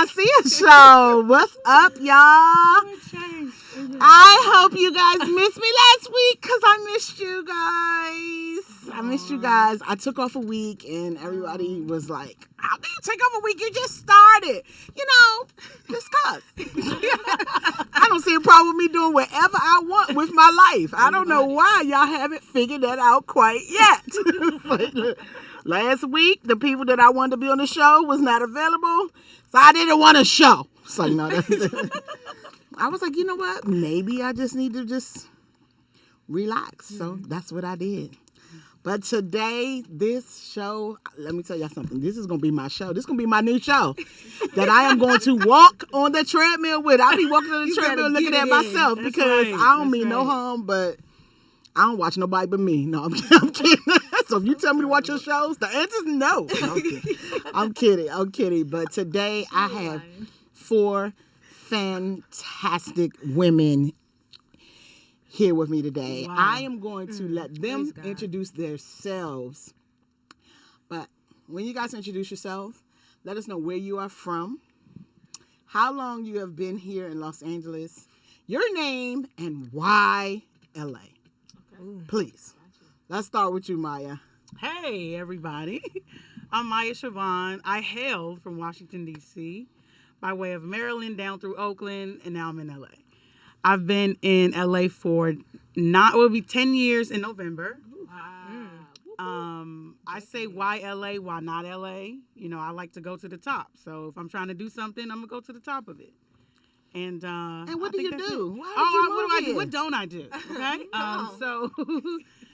Joncea Show. What's up, y'all? I hope you guys missed me last week because I missed you guys. I took off a week and everybody was like, how can you take off a week? You just started. Just cuz. I don't see a problem with me doing whatever I want with my life. I don't know why y'all haven't figured that out quite yet. Last week, the people that I wanted to be on the show was not available, so I didn't want a show. So, I was like, you know what? Maybe I just need to just relax. So that's what I did. But today, this show, let me tell y'all something. This is going to be my show. This is going to be my new show that I am going to walk on the treadmill with. I'll be walking on the treadmill looking at myself because I don't mean no harm, but I don't watch nobody but me. No, I'm kidding. So if you tell me to watch your shows, the answer is no. I'm kidding. But today I have 4 fantastic women here with me today. Wow. I am going to let them introduce themselves. But when you guys introduce yourselves, let us know where you are from, how long you have been here in Los Angeles, your name, and why LA. Okay. Please. Let's start with you, Maya. Hey, everybody. I'm Maya Siobhan. I hail from Washington, D.C., by way of Maryland down through Oakland, and now I'm in LA. I've been in LA for it will be 10 years in November. Wow. I say why LA, why not LA? I like to go to the top. So if I'm trying to do something, I'm going to go to the top of it. And what do you do? What don't I do? Okay. So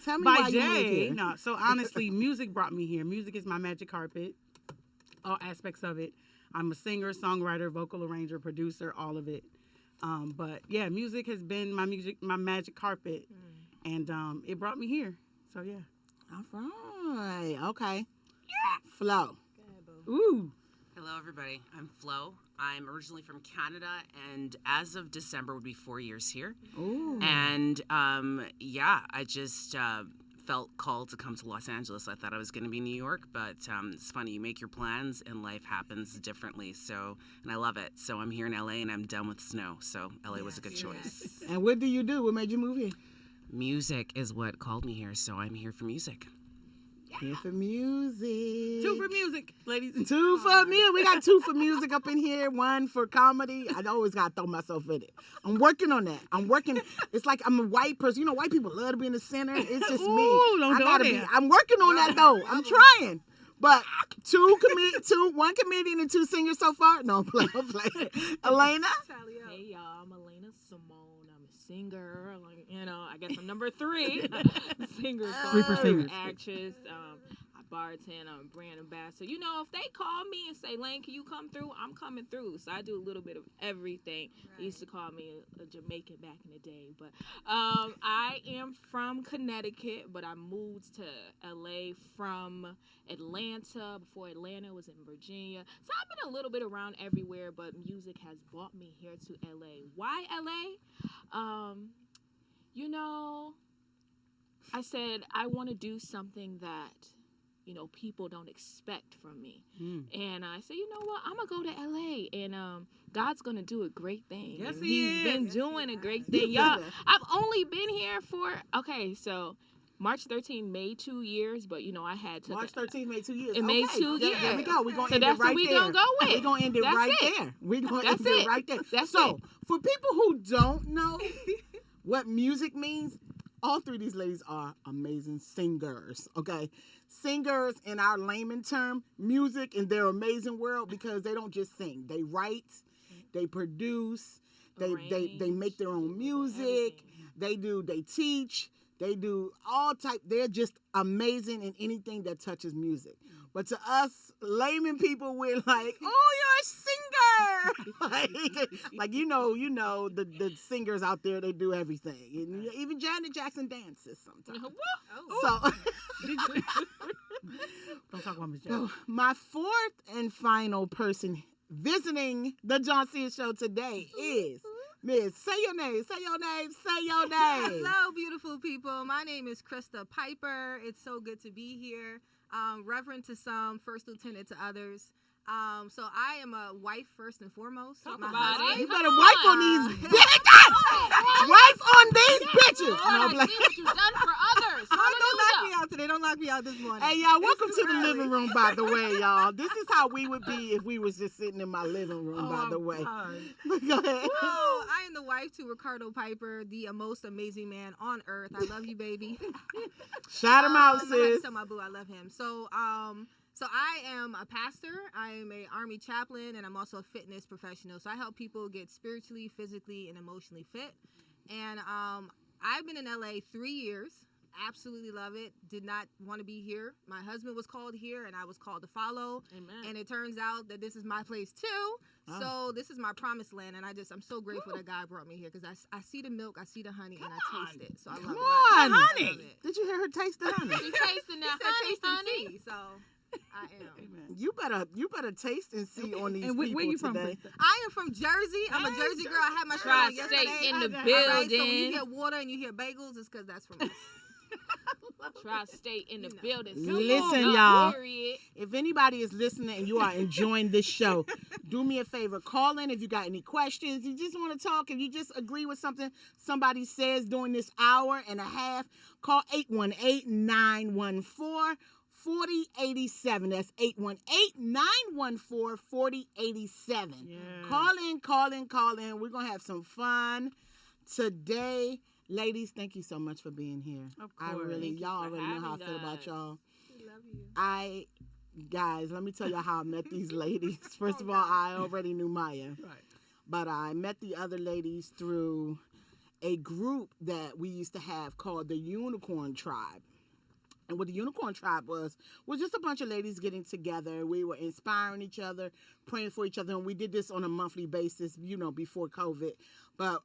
tell me by why day, you moved here. no. So honestly, music brought me here. Music is my magic carpet. All aspects of it. I'm a singer, songwriter, vocal arranger, producer, all of it. But yeah, music has been my magic carpet, and it brought me here. So yeah. All right. Okay. Yeah. Flo. Ooh. Hello, everybody. I'm Flo. I'm originally from Canada, and as of December would be 4 years here. Ooh. And I just felt called to come to Los Angeles. I thought I was going to be in New York, but it's funny. You make your plans, and life happens differently. So, and I love it. So I'm here in LA, and I'm done with snow. So LA was a good choice. And what do you do? What made you move here? Music is what called me here, so I'm here for music. Here for music. 2 for music, ladies. 2 for music. We got 2 for music up in here. 1 for comedy. I always got to throw myself in it. I'm working on that. It's like I'm a white person. White people love to be in the center. It's just me. I'm working on that, though. I'm trying. But 1 comedian and 2 singers so far? No, I'm playing. Elena? Hey, y'all. I'm Elena Simone. I'm a singer. I guess I'm number 3. Singer, 3 for singers. actress. I bartend. I'm a brand ambassador. If they call me and say, Lane, can you come through? I'm coming through. So I do a little bit of everything. Right. They used to call me a Jamaican back in the day. But I am from Connecticut, but I moved to L.A. from Atlanta. Before Atlanta, was in Virginia. So I've been a little bit around everywhere, but music has brought me here to L.A. Why L.A.? I said I want to do something that, people don't expect from me. And I said, you know what? I'm going to go to L.A. and God's going to do a great thing. Yes, He's been doing a great thing. Y'all, I've only been here for, so March 13th made 2 years, but, I had to. March 13th made 2 years. It made 2 years. There we go. We're going to end it right there. So that's what we're going to go with. We're going to end it right there. We're going to end it right there. That's so, for people who don't know what music means, all 3 of these ladies are amazing singers, okay? Singers in our layman term, music in their amazing world, because they don't just sing. They write, they produce, they make their own music, they teach, they do all type. They're just amazing in anything that touches music. But to us layman people, we're like, oh, you're a singer. like the singers out there, they do everything. And even Janet Jackson dances sometimes. So, don't talk about Miss Jackson. My 4th and final person visiting the Joncea Show today is Miss. Say your name. Hello, beautiful people. My name is Krista Piper. It's so good to be here. Reverend to some, first lieutenant to others. So I am a wife first and foremost. Talk My about husband- You it. better wife on these bitches. Wife on these bitches. Lord, No, I like, see what you've done for others. Don't knock me Hallelujah. out today. Don't knock me out this morning. hey, y'all, welcome It's to too the early. living room, by the way, y'all. This is how we would be if we was just sitting in my living room, by the way. Go ahead. Oh, I am the wife to Ricardo Piper, the most amazing man on earth. I love you, baby. Shout him out, I had to sis. tell my boo I love him. So I am a pastor. I am a Army chaplain, and I'm also a fitness professional. So I help people get spiritually, physically, and emotionally fit. And I've been in LA 3 years. Absolutely love it. Did not want to be here. My husband was called here, and I was called to follow. Amen. And it turns out that this is my place too. Oh. So this is my promised land, and I'm so grateful that God brought me here because I see the milk, I see the honey, and I taste it. So I love Come it. on. I love Honey. it. Did you hear her taste the honey? You tasting that He said honey, taste and honey? see, so I am. You better taste and see on these And where people you from, today. Krista? I am from Jersey. I'm a Jersey girl. I had my show on Tri-state yesterday. in the All right, so when you building. hear water and you hear bagels, it's because that's from us. Tri-state in the You know. building. Listen, Come on, y'all. period. If anybody is listening and you are enjoying this show, do me a favor. Call in if you got any questions. You just want to talk. If you just agree with something somebody says during this hour and a half, call 818-914-4087. That's 818-914-4087. Call in. We're going to have some fun today. Ladies, thank you so much for being here. Of I course. really, Thank you y'all for already know how I having feel about us. y'all. We love you. Guys, let me tell you how I met these ladies. First of all, I already knew Maya, Right. but I met the other ladies through a group that we used to have called the Unicorn Tribe. And what the Unicorn Tribe was just a bunch of ladies getting together. We were inspiring each other, praying for each other, and we did this on a monthly basis, before COVID. But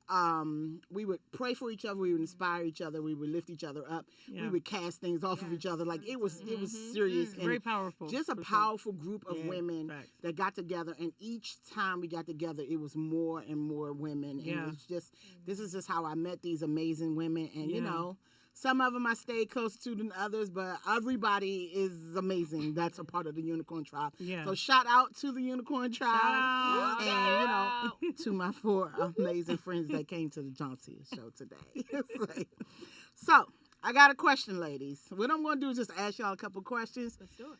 we would pray for each other, we would inspire each other, we would lift each other up, we Yeah. would cast things off of each other. Like it was serious and Very powerful. just a for sure. powerful group of Yeah, women facts. that got together, and each time we got together it was more and more women, and Yeah. it's just this is just how I met these amazing women. And Yeah. some of them I stayed close to than others, but everybody is amazing that's a part of the Unicorn Tribe. Yeah. So shout out to the Unicorn Tribe, out. and to my 4 amazing friends that came to the Joncea Show today. So I got a question, ladies. What I'm going to do is just ask y'all a couple questions. Let's do it.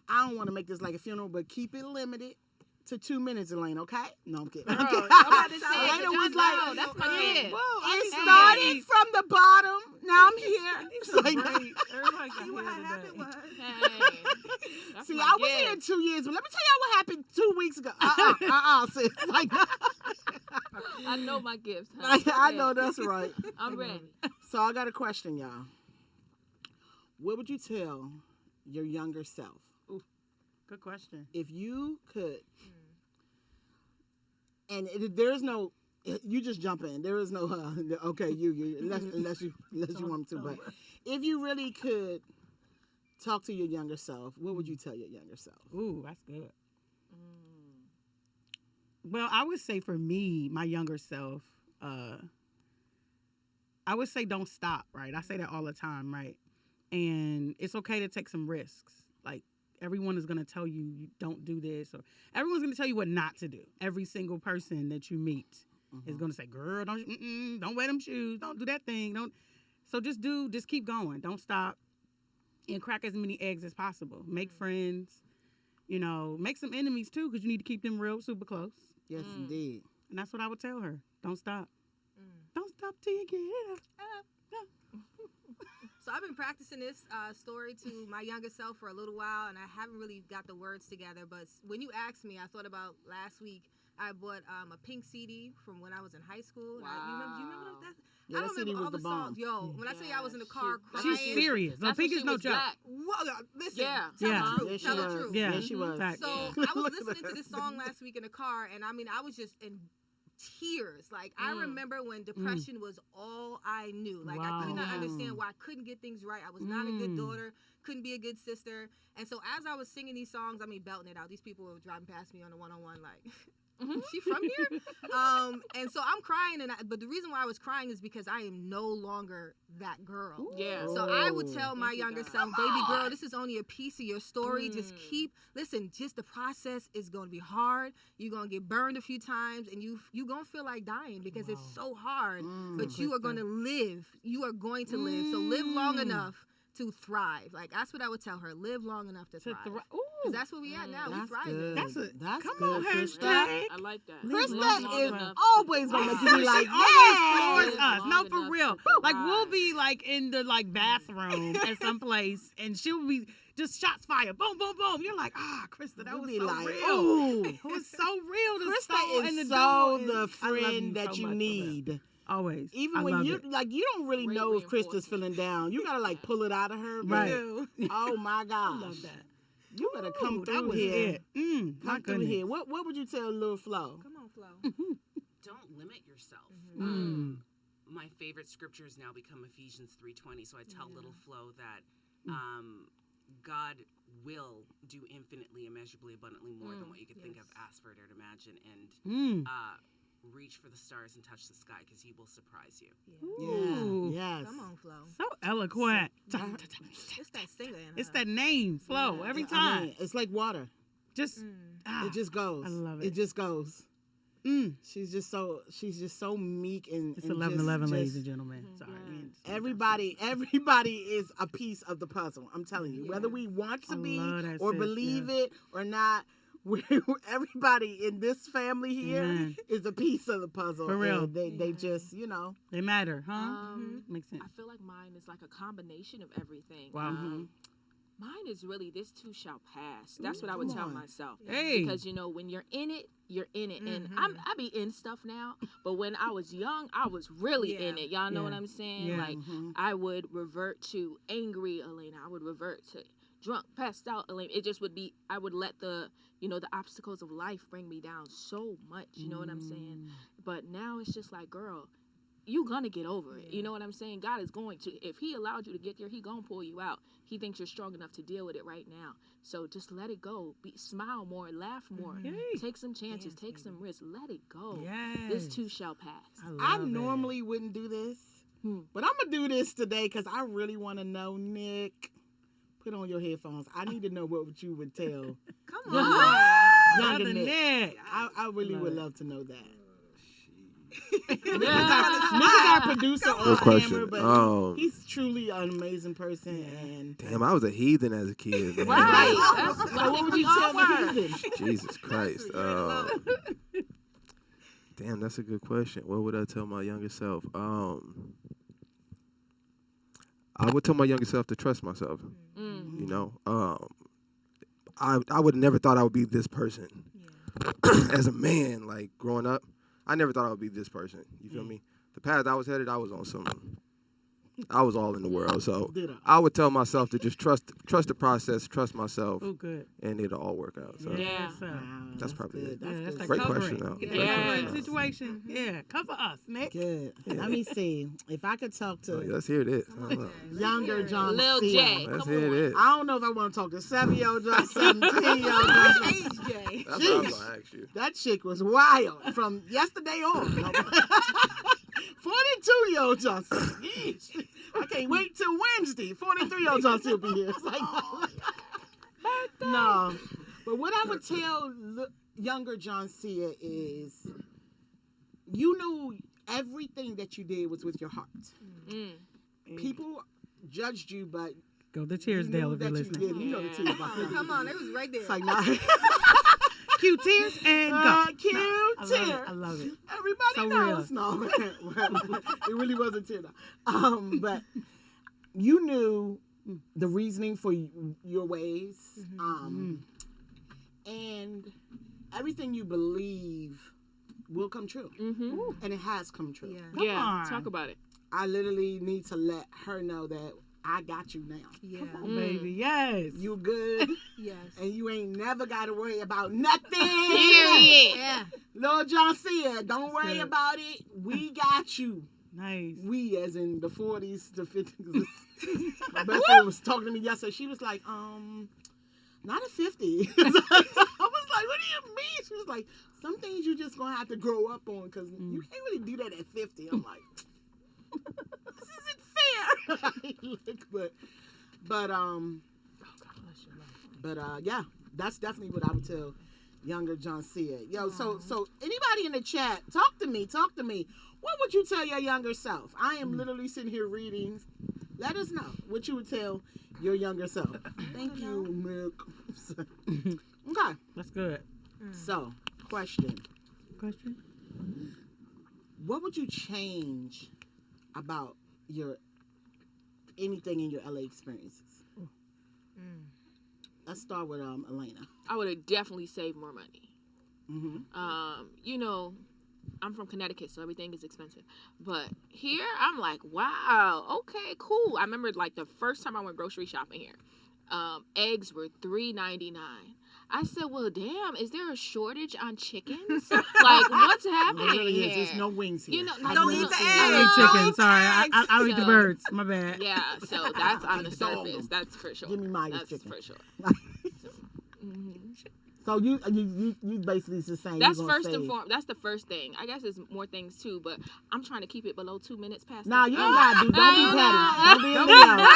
I don't want to make this like a funeral, but keep it limited to 2 minutes, Elaine, okay? No, I'm kidding. Girl, Okay. I'm about to say, Elena but was no, like, that's my kid. it started from the bottom. Now I'm here. It's like, Everybody can See what hear happened today. was. Hey, that's see, my I was gift. here 2 years, but let me tell y'all what happened 2 weeks ago. Sis. Like, I know my gifts. Huh? I know that's right. I'm ready. So I got a question, y'all. What would you tell your younger self Good question. if you could? And there's no, you just jump in. There is no, okay, you unless you want to. But if you really could talk to your younger self, what would you tell your younger self? Ooh, that's good. Well, I would say for me, my younger self, I would say don't stop, right? I say that all the time, right? And it's okay to take some risks. Like, everyone is going to tell you don't do this, or everyone's going to tell you what not to do. Every single person that you meet is going to say, girl, don't wear them shoes. Don't do that thing. So just keep going. Don't stop, and crack as many eggs as possible. Make friends, make some enemies too, because you need to keep them real super close. Yes, indeed. And that's what I would tell her. Don't stop. Don't stop till you get it. So I've been practicing this story to my younger self for a little while, and I haven't really got the words together. But when you asked me, I thought about last week. I bought a pink CD from when I was in high school. And do you remember that? Yeah, I that don't CD remember was all the the bomb. songs. Yo, when I tell you I was in the car She's crying. She's serious. No, That's when pink is she no was joke. black. Whoa, listen. Yeah. Tell Yeah. the truth. Yes, she Tell the was. truth. Yeah. Yes, she was. Fact. So I was listening to this song last week in the car, and I was just in tears. Like, I remember when depression was all I knew. Like, I could not Wow. understand why I couldn't get things right. I was not a good daughter, couldn't be a good sister. And so as I was singing these songs, belting it out, these people were driving past me on the 101 like, She from here? And so I'm crying, but the reason why I was crying is because I am no longer that girl. Yeah. So I would tell my Thank you, younger God. self, baby girl, this is only a piece of your story. Just listen, just the process is going to be hard. You're going to get burned a few times, and you going to feel like dying because it's so hard. But you are going to live. You are going to live. So live long enough to thrive. Like, that's what I would tell her. Live long enough to thrive. Because that's where we at now. We thriving. That's come good, on, Krista. hashtag. I like that. Krista is enough. always gonna make you be like, She always yeah. floors us. No, for enough real. to Like thrive. we'll be like in the like bathroom at some place, and she'll be just shots fired, boom, boom, boom. You're like, Krista, that You'll was be so like, real. ooh. It was so real. The Krista soul and is the so door, the and I love friend that so you much, for real. need. Always. Even I when love you it. like, you don't really Great know if Krista's reinforcement. feeling down. You gotta like pull it out of her. but- Right. Oh my gosh. I love that. You better come Ooh, through that was here. it. My Come through goodness. here. What would you tell Lil Flo? Come on, Flo. Don't limit yourself. My favorite scripture has now become Ephesians 3:20. So I tell little Flo that God will do infinitely, immeasurably, abundantly more than what you could think of, ask for it, or imagine, and reach for the stars and touch the sky, because He will surprise you. Ooh. Yeah. Yes. Come on, Flo. So eloquent. It's that singer in her. It's that name, Flo, every I time. mean, it's like water. Just, It just goes. I love It it. just goes. She's just so meek and It's and 11:11, just- ladies and gentlemen. Sorry. Everybody is a piece of the puzzle. I'm telling you, whether we want to I be love that, or sis, believe it or not, everybody in this family here Amen. is a piece of the puzzle. For real. And they just, They matter, huh? Makes sense. I feel like mine is like a combination of everything. Wow. Mine is really, this too shall pass. That's what I would come tell on. myself. Hey. Because, when you're in it, you're in it. And I be in stuff now, but when I was young, I was really in it. Y'all know what I'm saying? Yeah. Like, I would revert to angry Elena. I would revert to drunk, passed out Elena. It just would be, I would let the obstacles of life bring me down so much. You know what I'm saying? But now it's just like, girl, you gonna get over it. You know what I'm saying? God is going to. If He allowed you to get there, He gonna pull you out. He thinks you're strong enough to deal with it right now. So just let it go. Smile more, laugh more, Yay. take some chances, take some risks. Let it go. Yes. This too shall pass. I love it. normally wouldn't do this, but I'm gonna do this today because I really want to know, Nick. Put on your headphones. I need to know what you would tell Come on. younger Brother Nick. Nick. I really Love would it. love to know that. Nick is our producer on Good question. camera, but he's truly an amazing person. And Damn, I was a heathen as a kid. Man. Right. That's so what would you tell the heathen? Jesus Christ. Damn, that's a good question. What would I tell my younger self? I would tell my younger self to trust myself. You know, I would never thought I would be this person as a man. Like growing up, I never thought I would be this person. You feel me? The path I was headed, I was on some. I was all in the world, so I would tell myself to just trust the process, trust myself, Oh, good. and it'll all work out. So Yeah. that's probably good. it. That's That's good. like Great covering. question, though. Yeah. Great question, though. Situation. Yeah. Cover us, Nick. Good. Let me see if I could talk Oh, to yeah, let's hear it. I don't know. younger John. Lil J. Let's Come hear on. it. I don't know if I want to talk to 7-year-old John, 17-year-old John. HJ. That's what I was gonna ask you. That chick was wild from yesterday on. 42-year-old Johnson. Yeesh. I can't wait till Wednesday. 43-year-old Johnson will be here. It's like, no. But what I would tell younger Joncea is, you knew everything that you did was with your heart. People judged you, but Go to you knew Tearsdale if you're that you listening. did. You know the tears about that. Come on, it was right there. It's like, nah. Cue tears and go. Cute I love tears. it. I love it. Everybody So knows. No, it really wasn't tear. But you knew the reasoning for your ways, and everything you believe will come true, and it has come true. Yeah. Yeah. on. Talk about it. I literally need to let her know that I got you now. Yeah. Oh, baby, yes. You good, Yes. and you ain't never got to worry about nothing. Period. Yeah. Lil John said, don't worry good. about it. We got you. Nice. We, as in the 40s to 50s. My best friend was talking to me yesterday. She was like, not at 50. I was like, what do you mean? She was like, some things you just gonna have to grow up on because you can't really do that at 50. I'm like, this isn't fair. Yeah, that's definitely what I would tell younger Joncea. Yo, so anybody in the chat, talk to me. What would you tell your younger self? I am literally sitting here reading. Let us know what you would tell your younger self. Thank you, Mick. Okay. That's good. So, question. What would you change about anything in your LA experiences? Let's start with Elena. I would have definitely saved more money. Mm-hmm. You know, I'm from Connecticut, so everything is expensive. But here, I'm like, wow, okay, cool. I remember like the first time I went grocery shopping here, eggs were $3.99. I said, well, damn, is there a shortage on chickens? Like, what's happening here? There's no wings here. You know, Don't eat the I eggs. don't eat chicken. Sorry, I don't eat the So- birds. My bad. Yeah, so that's on the Dog 'em. surface. That's for sure. Give me Maya's That's chicken. for sure. So you basically just saying That's you're gonna first save. and foremost. That's the first thing. I guess there's more things too, but I'm trying to keep it below 2 minutes past. Nah, the- you ain't gotta do. Don't be I petty. know. Don't be a Leo.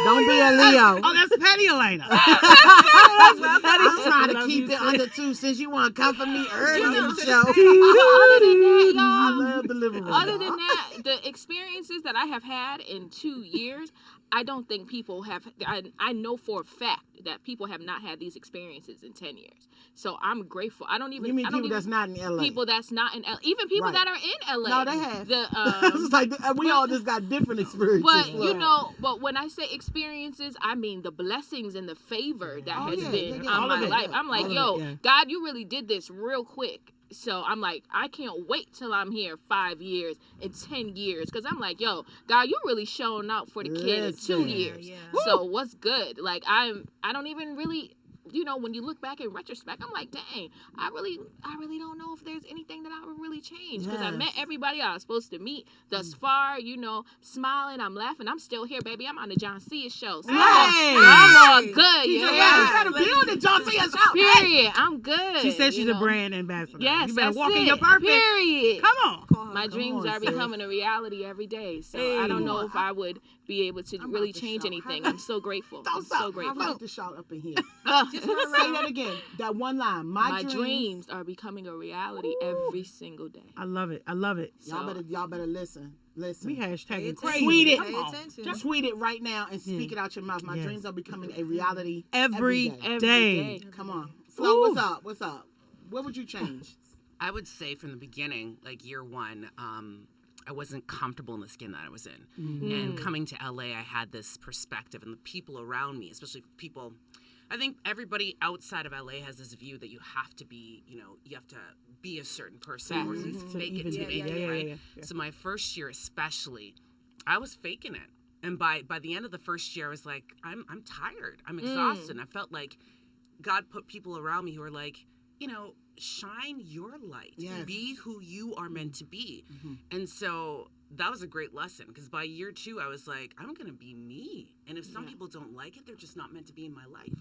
Don't be a Leo. Oh, that's Patty Elena. I'm trying to Love keep you, it under 2 since you want to come for me early in the show. Other than that, I y'all. love the living room. Other than that, the experiences that I have had in 2 years, I don't think people have. I know for a fact that people have not had these experiences in 10 years. So I'm grateful. I don't even. You mean I don't people even, that's not in LA? people that's not in LA, even people Right. that are in LA. No, they have. The It's like we all just got different experiences. But you Look. know, but when I say experiences, I mean the blessings and the favor that Oh, has yeah, been yeah, on all my of it, life. yeah. I'm like, All of yo, it, yeah. God, you really did this real quick. So I'm like, I can't wait till I'm here 5 years and 10 years. Cause I'm like, yo, God, you really showing out for the kid in 2 Listen. years. Yeah. So what's good? Like I don't even really, you know, when you look back in retrospect, I'm like, dang, I really don't know if there's anything that I would really change. Because I Yes. met everybody I was supposed to meet thus far, you know, smiling, I'm laughing, I'm still here, baby. I'm on the Joncea Show. So Hey. I'm all good, You yeah. better be on the Joncea Show. Hey. Period. I'm good. She said she's you a know. brand ambassador. Yes, you better that's walk it. in your purpose. Period. Come on. My dreams on, are sis. becoming a reality every day. So Hey. I don't know if I would be able to I'm really about to change shout. anything. I'm so grateful. Don't I'm stop. so I'm grateful. about to shout up in here. Just Say that again. That one line. My dreams are becoming a reality every single day. I love it. I love it. Y'all better listen. Listen. We Pay hashtagging attention. crazy. Tweet it. Pay Come on. attention. Tweet it right now and speak it out your mouth. My Yes. dreams are becoming a reality Every day. Every day. day. Come on. Flo, what's up? What's up? What would you change? I would say from the beginning, like year one, I wasn't comfortable in the skin that I was in. And coming to LA, I had this perspective, and the people around me, especially people, I think everybody outside of LA has this view that you have to be, you know, you have to be a certain person or you fake it to even- make it, yeah, right? yeah. So my first year especially, I was faking it. And by the end of the first year, I was like, I'm tired. I'm exhausted. And I felt like God put people around me who were like, you know, shine your light. Yes. Be who you are meant to be. And so that was a great lesson because by year 2, I was like, I'm going to be me. And if some people don't like it, they're just not meant to be in my life.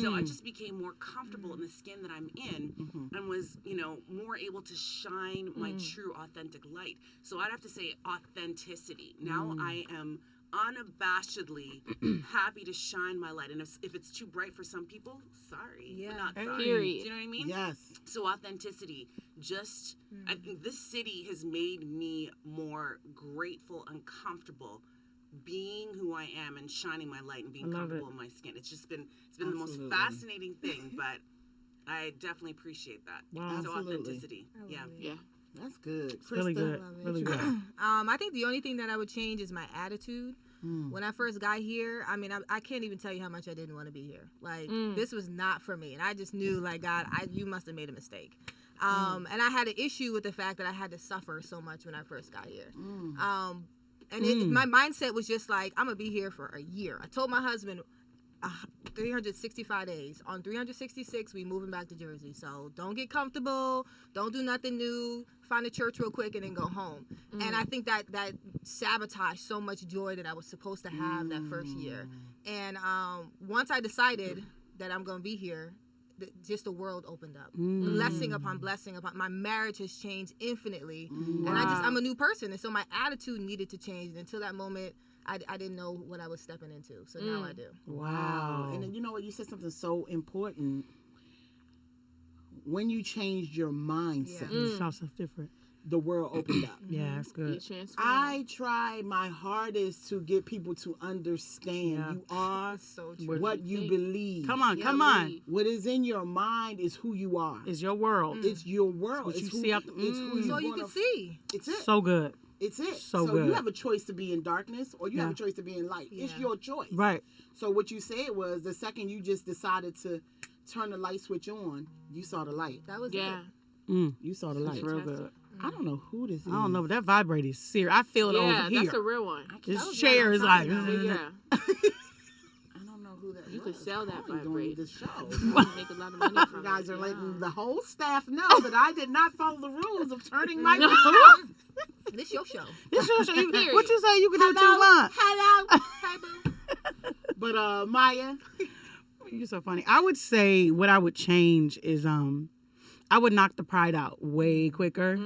So I just became more comfortable in the skin that I'm in and was, you know, more able to shine my true authentic light. So I'd have to say authenticity. Now I am unabashedly happy to shine my light. And if it's too bright for some people, sorry. Yeah. But not sorry. Period. Do you know what I mean? Yes. So authenticity, just I think this city has made me more grateful and comfortable being who I am and shining my light and being love comfortable it. in my skin. It's just been the most Absolutely. fascinating thing, but I definitely appreciate that. Wow. So Absolutely. authenticity. Yeah. Yeah. That's good. Really Krista? good. Love it. Really good. I think the only thing that I would change is my attitude. When I first got here, I mean, I can't even tell you how much I didn't want to be here. Like, this was not for me. And I just knew, like, God, you must have made a mistake. And I had an issue with the fact that I had to suffer so much when I first got here. My mindset was just like, I'm going to be here for a year. I told my husband, 365 days. On 366, we moving back to Jersey. So don't get comfortable. Don't do nothing new. Find a church real quick and then go home. And I think that sabotaged so much joy that I was supposed to have that first year. And once I decided that I'm going to be here, just the world opened up. Blessing upon blessing upon. My marriage has changed infinitely, and I'm a new person, and so my attitude needed to change. And until that moment, I didn't know what I was stepping into. So now I do. Wow. And then you know what? You said something so important. When you changed your mindset, You saw stuff different. the world opened up. Yeah, that's good. I try my hardest to get people to understand you are So true. what you believe. Come on. What is in your mind is who you are. It's your world. It's your world. What It's you who, see out it's who So you you can see. It's it. So good. It's it. So So good. you have a choice to be in darkness or you have Yeah. a choice to be in light. It's Yeah. your choice. Right. So what you said was the second you just decided to turn the light switch on, you saw the light. That was Yeah. it. You saw the light. That's real good. I don't know who this is. I don't know, but that vibrate is serious. I feel it Yeah, over here. that's a real one. This chair is like, Yeah. I don't know who that You was. could sell that Probably doing vibrate. this show. Make a lot of money from You guys it. are Yeah. letting the whole staff know that I did not follow the rules of turning my mic off. This your show. This your show. Period. What you say? You can do what you want. Hello. Hey, boo. But Maya, You're so funny. I would say what I would change is I would knock the pride out way quicker.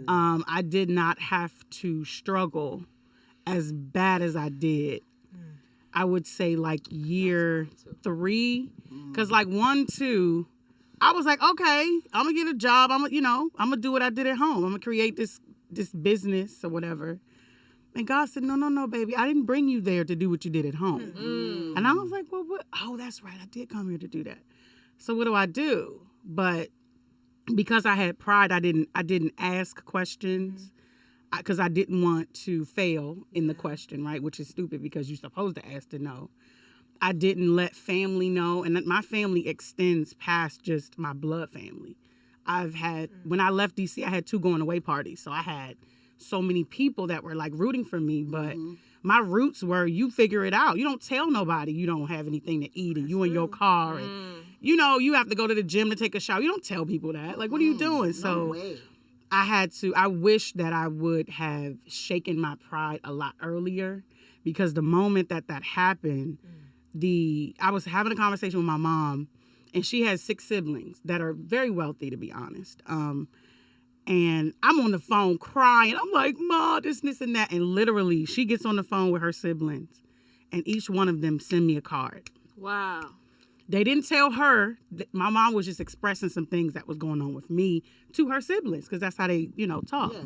I did not have to struggle as bad as I did. I would say like year 3, because like 1, 2, I was like, okay, I'm gonna get a job. I'm gonna do what I did at home. I'm gonna create this business or whatever. And God said, no, baby, I didn't bring you there to do what you did at home. And I was like, well, what? Oh, that's right, I did come here to do that. So what do I do? But because I had pride, I didn't ask questions because I didn't want to fail in the question, right? Which is stupid because you're supposed to ask to know. I didn't let family know, and my family extends past just my blood family. When I left DC, I had 2 going away parties, so I had so many people that were like rooting for me, but my roots were you figure it out. You don't tell nobody you don't have anything to eat and you in your car and you have to go to the gym to take a shower. You don't tell people that. Like, what are you doing? no So way. I wish that I would have shaken my pride a lot earlier, because the moment that happened, I was having a conversation with my mom, and she has 6 siblings that are very wealthy, to be honest. And I'm on the phone crying. I'm like, Ma, this, and that. And literally, she gets on the phone with her siblings, and each one of them send me a card. Wow. They didn't tell her. My mom was just expressing some things that was going on with me to her siblings, because that's how they, talk. Yeah.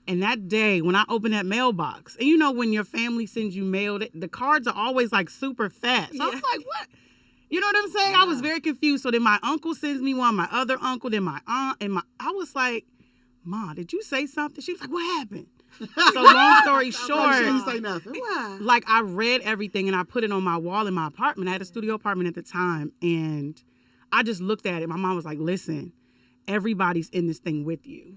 And that day, when I opened that mailbox, and when your family sends you mail, the cards are always like super fat. So I was like, what? You know what I'm saying? I was very confused. So then my uncle sends me one, my other uncle, then my aunt, and I was like, Ma, did you say something? She was like, what happened? So long story She short, didn't say nothing. Why? like I read everything and I put it on my wall in my apartment. I had a studio apartment at the time, and I just looked at it. My mom was like, listen, everybody's in this thing with you.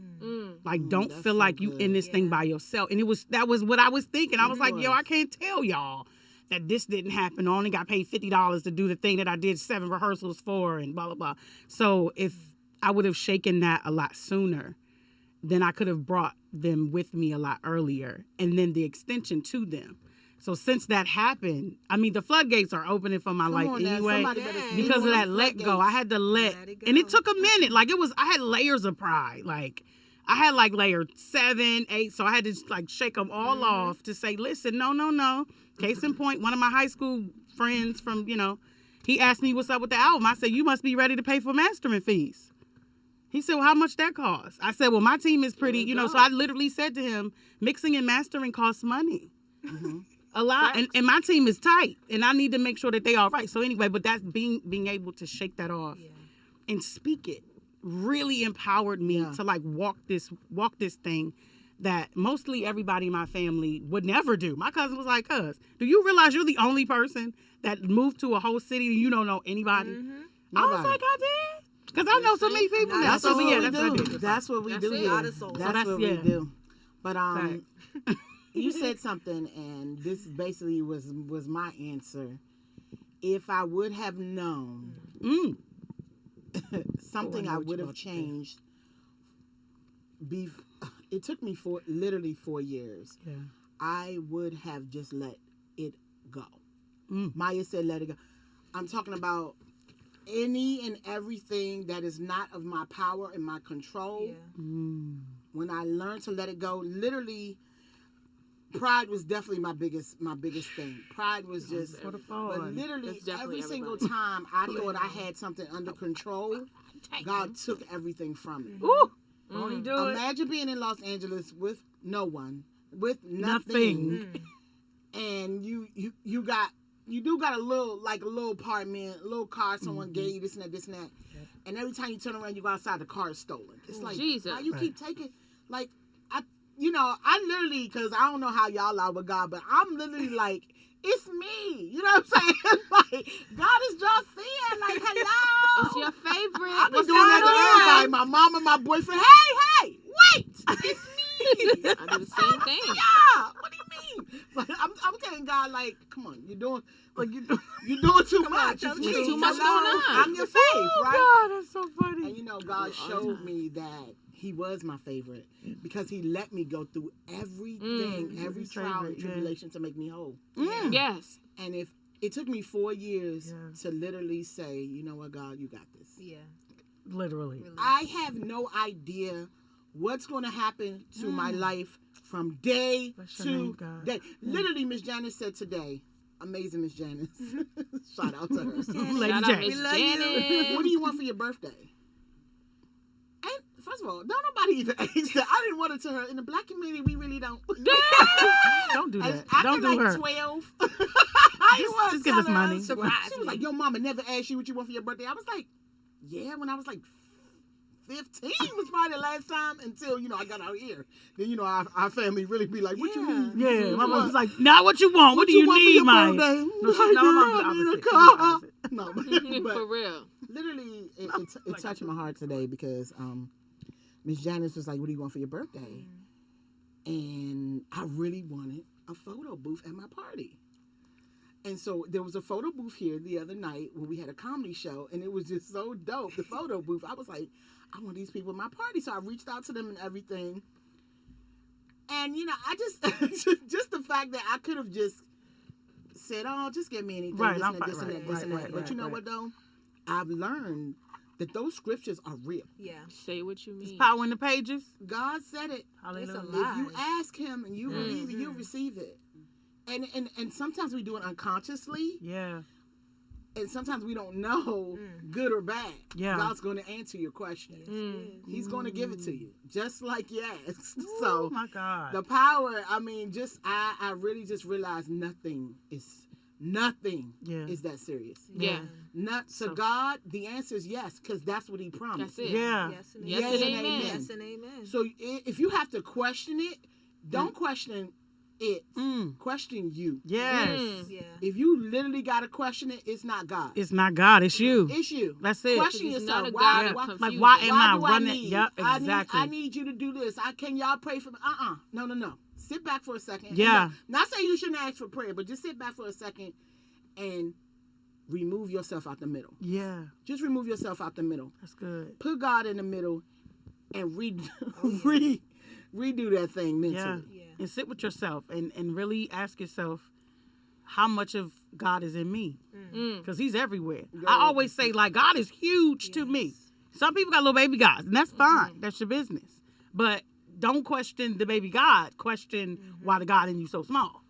Like, don't that's feel so like you good. in this thing by yourself. And that was what I was thinking. I was like, yo, was. I can't tell y'all that this didn't happen. I only got paid $50 to do the thing that I did 7 rehearsals for and blah, blah, blah. So if I would have shaken that a lot sooner, then I could have brought them with me a lot earlier, and then the extension to them. So since that happened, I mean, the floodgates are opening for my life on now, anyway. somebody better speak Because on of them that let go, I had to Let it and it go. took a minute. Like I had layers of pride. Like I had like layer 7, 8, so I had to like shake them all off to say, listen, no. Case in point, one of my high school friends from, he asked me what's up with the album. I said, you must be ready to pay for mastering fees. He said, well, how much that costs? I said, well, my team is pretty, so I literally said to him, mixing and mastering costs money. A lot. And my team is tight, and I need to make sure that they all right. So anyway, but that's being able to shake that off and speak it really empowered me to like walk this thing that mostly everybody in my family would never do. My cousin was like, cuz, do you realize you're the only person that moved to a whole city and you don't know anybody? I was like, I did. Because I know so many people now. That's So, what yeah, we that's what I do. did. That's what we do it. here. Lot of souls. That's So what we yeah. do. But Fact. you said something, and this basically was my answer. If I would have known something, I would have changed. It took me literally 4 years. Yeah. I would have just let it go. Maya said, let it go. I'm talking about any and everything that is not of my power and my control. Yeah. When I learned to let it go, literally, pride was definitely my biggest thing. Pride was just, For the but fun. literally That's definitely every single everybody. time I thought I had something under control, God took everything from me. Ooh, won't he do it? Imagine being in Los Angeles with no one, with Nothing. and you do got a little apartment, a little car someone gave you, this and that, and every time you turn around, you go outside, the car is stolen. It's like, Jesus. how you keep taking, like, I literally, because I don't know how y'all are with God, but I'm literally like, it's me. You know what I'm saying? Like, God is just seeing, like, hello. It's your favorite. I've been What's doing that going to on? everybody. My mom and my boyfriend. Hey, wait. It's me. I do the same thing. Yeah. What do you mean? Like, I'm telling God, like, come on, you're doing too much. tell It's me. me. Too much Hello? going on. I'm your fave, right? God, that's so funny. And God showed me that He was my favorite because He let me go through everything, every His trial and favorite, yeah. tribulation to make me whole. Yes. And if it took me 4 years to literally say, you know what, God, you got this. Yeah. Literally. I have no idea what's going to happen to my life from day Bless your name, to God. day. Literally, Miss Janice said today, amazing Miss Janice. Shout out to her. Lady Shout out Jack. Miss We love you. Janet. What do you want for your birthday? And first of all, don't nobody even ask that. I didn't want it to her. In the black community, we really don't. Don't do that. After Don't do like her. 12, Just give us money. Surprise She was like, your mama never asked you what you want for your birthday. I was like, yeah, when I was like 15 was probably the last time until, I got out here. Then, our family really be like, what you need? Yeah, my mom was like, not what you want. What do you you want for need, your Maya? birthday? No, my mom do the I need a opposite. She do the car. opposite. No, but For real. literally, it touched my heart today because Miss Janice was like, what do you want for your birthday? And I really wanted a photo booth at my party. And so there was a photo booth here the other night when we had a comedy show, and it was just so dope, the photo booth. I was like, I want these people at my party. So I reached out to them and everything. And, I just, just the fact that I could have just said, oh, just give me anything, Right, this I'm and that, fine, this and right, that, this and right, that. But right, you know right. what, though? I've learned that those scriptures are real. Yeah. Say what you mean. Power in the pages. God said it. Hallelujah. lie. If you ask him and you believe it, you'll receive it. And sometimes we do it unconsciously, Yeah. and sometimes we don't know, good or bad. Yeah. God's going to answer your question. He's going to give it to you, just like you asked. Oh So my God. the power, I really just realized nothing is that serious. Yeah. Not so God, the answer is yes, because that's what he promised. That's it. Yeah. Yes and Yes amen. and Yay and amen. Yes and amen. So if you have to question it, don't question it. Question you. Yes. Yeah. If you literally got to question it, it's not God. It's not God. It's you. It's you. That's it. Question He's yourself. not a Why, God of why, confusion. Like, why am why I do I running? need? Yep, exactly. I need you to do this. Can y'all pray for me? No. Sit back for a second. Yeah. Not saying you shouldn't ask for prayer, but just sit back for a second and remove yourself out the middle. Yeah. Just remove yourself out the middle. That's good. Put God in the middle and redo that thing mentally. Yeah. And sit with yourself and really ask yourself, how much of God is in me? Because he's everywhere. I always say, like, God is huge to me. Some people got little baby gods, and that's fine. That's your business. But don't question the baby God. Question why the God in you so small.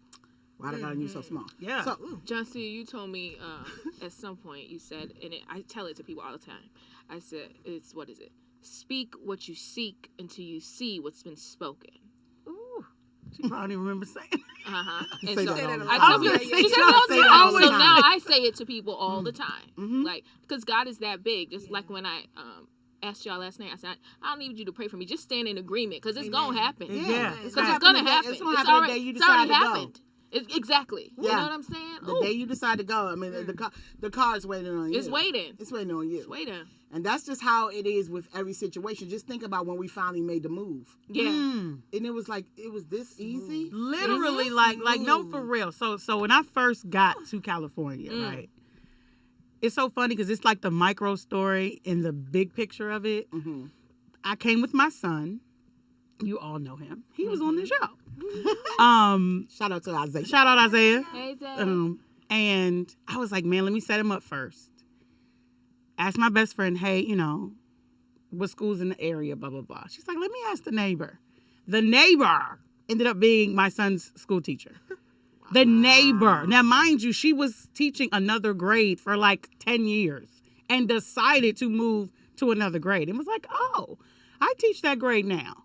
Why the God in you so small? Yeah. So, Joncea, you told me at some point, you said, and I tell it to people all the time. I said, what is it? Speak what you seek until you see what's been spoken. Ooh. She probably don't remember saying it. And say so that all the I time. tell people, Yeah, she said yeah. all Say the that all time. the So time. now I say it to people all the time. Like, because God is that big. Just like when I asked y'all last night, I said, I don't need you to pray for me. Just stand in agreement because it's going to happen. Yeah. It's Because gonna it's going to the day- happen. It's going to happen the day you it's decide already to go. happened. Exactly. You Yeah. know what I'm saying? The day you decide to go, the car is waiting on you. It's waiting. It's waiting on you. It's waiting. And that's just how it is with every situation. Just think about when we finally made the move. Yeah. And it was like, it was this easy. Literally, like no, for real. So when I first got to California, right? It's so funny because it's like the micro story in the big picture of it. I came with my son. You all know him. He was on the show. Shout out to Isaiah. Shout out Isaiah. Hey, Zach. And I was like, man, let me set him up first. asked my best friend, hey, what school's in the area, blah, blah, blah. She's like, let me ask the neighbor. The neighbor ended up being my son's school teacher. The neighbor. Now, mind you, she was teaching another grade for like 10 years and decided to move to another grade and was like, oh, I teach that grade now.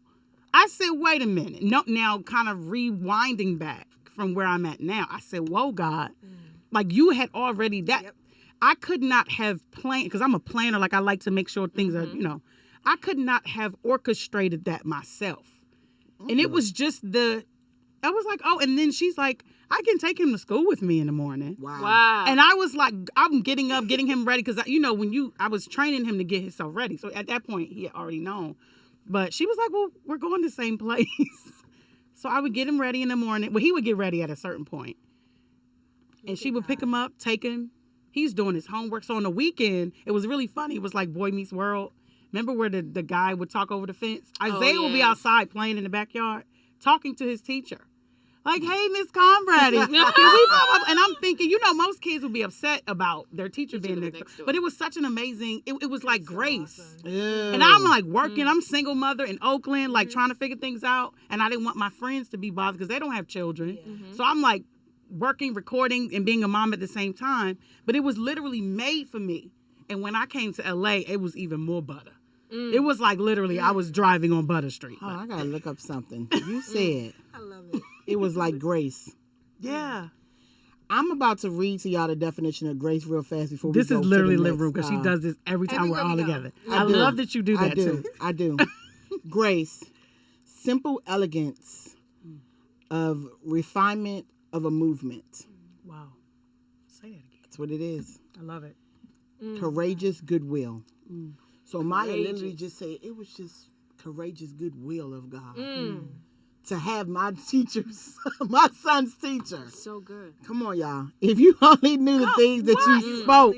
I said, wait a minute. No, now kind of rewinding back from where I'm at now. I said, whoa, God. Like you had already that. Yep. I could not have planned, because I'm a planner. Like I like to make sure things are, I could not have orchestrated that myself. And it was just I was like, oh, and then she's like, I can take him to school with me in the morning. Wow. And I was like, I'm getting up, getting him ready. Because, I was training him to get himself ready. So at that point, he had already known. But she was like, well, we're going to the same place. So I would get him ready in the morning. Well, he would get ready at a certain point. And she would pick him up, take him. He's doing his homework. So on the weekend, it was really funny. It was like Boy Meets World. Remember where the guy would talk over the fence? Isaiah would be outside playing in the backyard, talking to his teacher. Like, hey, Miss Conrady. And I'm thinking, most kids would be upset about their teacher being next door. But it was such an amazing, it was like grace. Awesome. And I'm like working, I'm single mother in Oakland, like trying to figure things out. And I didn't want my friends to be bothered because they don't have children. Yeah. So I'm like working, recording, and being a mom at the same time. But it was literally made for me. And when I came to LA, it was even more butter. It was like literally I was driving on Butter Street. Oh, I gotta look up something. You said I love it. It was like grace. Yeah. I'm about to read to y'all the definition of grace real fast before we go to the This is literally next, living room because she does this every time we're all together. I do. love that you do that too. I do. Grace, simple elegance of refinement of a movement. Wow. Say that again. That's what it is. I love it. Courageous goodwill. So Maya literally just said it was just courageous goodwill of God. To have my teachers, my son's teacher. So good. Come on, y'all. If you only knew the things that you spoke,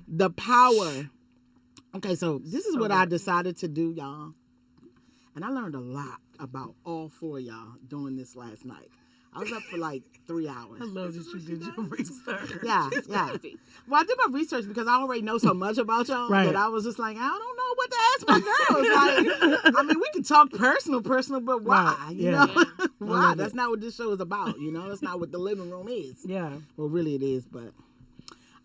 the power. Okay, so this is what I decided to do, y'all. And I learned a lot about all four of y'all doing this last night. I was up for like 3 hours. I love that you did your research. Yeah. Well, I did my research because I already know so much about y'all that I was just like, I don't know what to ask my girls. Like, I mean, we can talk personal, but why? Right. You know? Why? That's not what this show is about. That's not what the living room is. Yeah. Well, really it is, but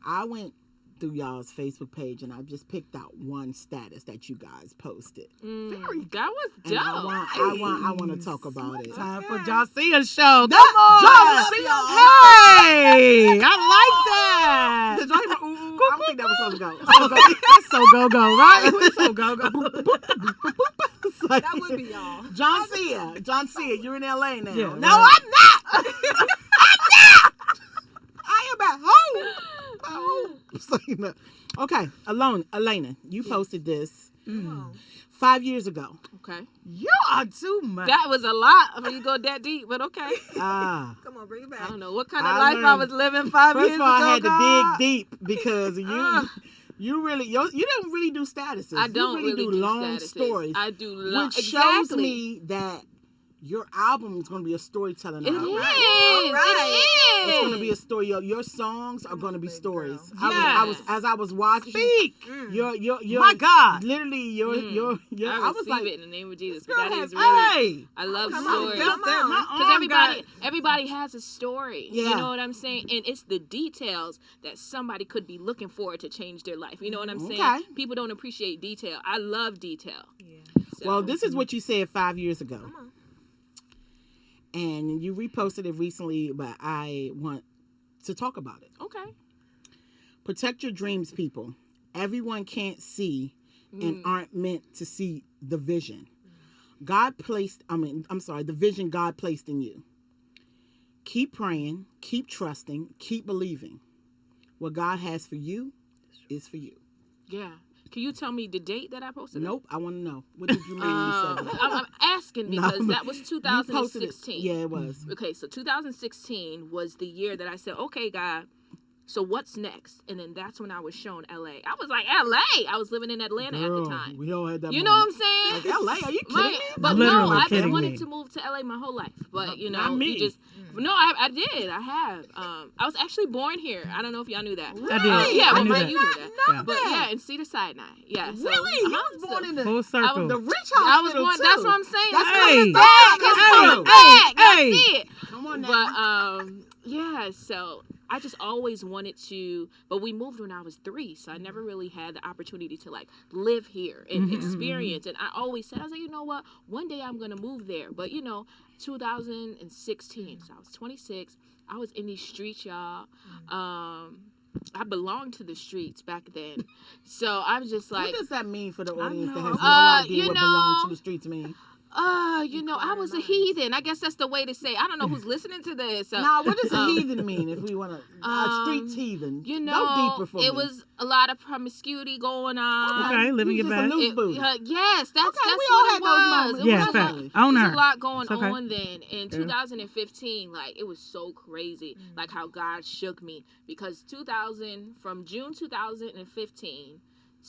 I went through y'all's Facebook page and I just picked out one status that you guys posted. That was dope. I want to talk about it. Time for Joncea Show. Come on, Joncea. Hey, I like that. Did y'all hear my ooh? I don't think that was supposed to go. That's so go-go, right? It's so go-go. That would be y'all. Joncea, you're in LA now. Yeah, no, I'm not. I'm not. I am at home. Okay, Elena, you posted this 5 years ago. Okay. You are too much. That was a lot when you go that deep, but okay. Come on, bring it back. I don't know what kind of life I was living 5 years ago. First of all, I had to dig deep because you really you don't really do statuses. I don't really do long statuses. stories. I do long. Which shows me that your album is going to be a storytelling album. It is. It's going to be a story. Your songs are going to be stories. Yes. I was watching. Speak. Your My God. Literally your I was receive like, it in the name of Jesus. Girl But that has, is really. hey. I love Come on, stories. come on. Because everybody has a story. Yeah. You know what I'm saying? And it's the details that somebody could be looking for to change their life. You know what I'm saying? Okay. People don't appreciate detail. I love detail. Yeah. So, well, this is what you said 5 years ago. And you reposted it recently, but I want to talk about it. okay. Protect your dreams, people. Everyone can't see and aren't meant to see the vision. The vision God placed in you. Keep praying, keep trusting, keep believing. What God has for you is for you. Yeah. Can you tell me the date that I posted? Nope, I want to know. What did you mean when you said that? I'm asking because that was You posted it. 2016. Yeah, it was. Okay, so 2016 was the year that I said, okay, God, So what's next? And then that's when I was shown LA. I was like, LA? I was living in Atlanta at the time. We all had that You know what moment. I'm saying? Like, LA, are you kidding me? But Literally no, I've kidding wanted me. to move to LA my whole life. But you know, Not me. you just no, I did. I have. I was actually born here. I don't know if y'all knew that. I did. Yeah, I well, knew Ray, that. you knew that. Yeah. But yeah, in Cedar Sinai. Yeah. So, Really? You was born in the Full circle. the rich I was hospital born. too. That's what I'm saying. That's Hey. what Hey. That's it. Come on now. But yeah. So I just always wanted to. But we moved when I was 3, so I never really had the opportunity to like live here and experience. And I always said, I was like, you know what? One day I'm gonna move there. But you know, 2016. So I was 26. I was in these streets, y'all. I belonged to the streets back then. So I was just like, what does that mean for the audience that know. has no idea you what know, belong to the streets mean? you know, I was a heathen. I guess that's the way to say. I don't know who's listening to this. Now, what does a heathen mean if we want to, streets heathen? You Go know, deeper for me. it was a lot of promiscuity going on. Okay, living You your just a best. loose booty. Yes, that's Okay, we what all it had those was. moments. It Yeah, was fact. a lot, Own there her. was a lot going It's okay. on then. In 2015, like it was so crazy, like how God shook me because from June 2015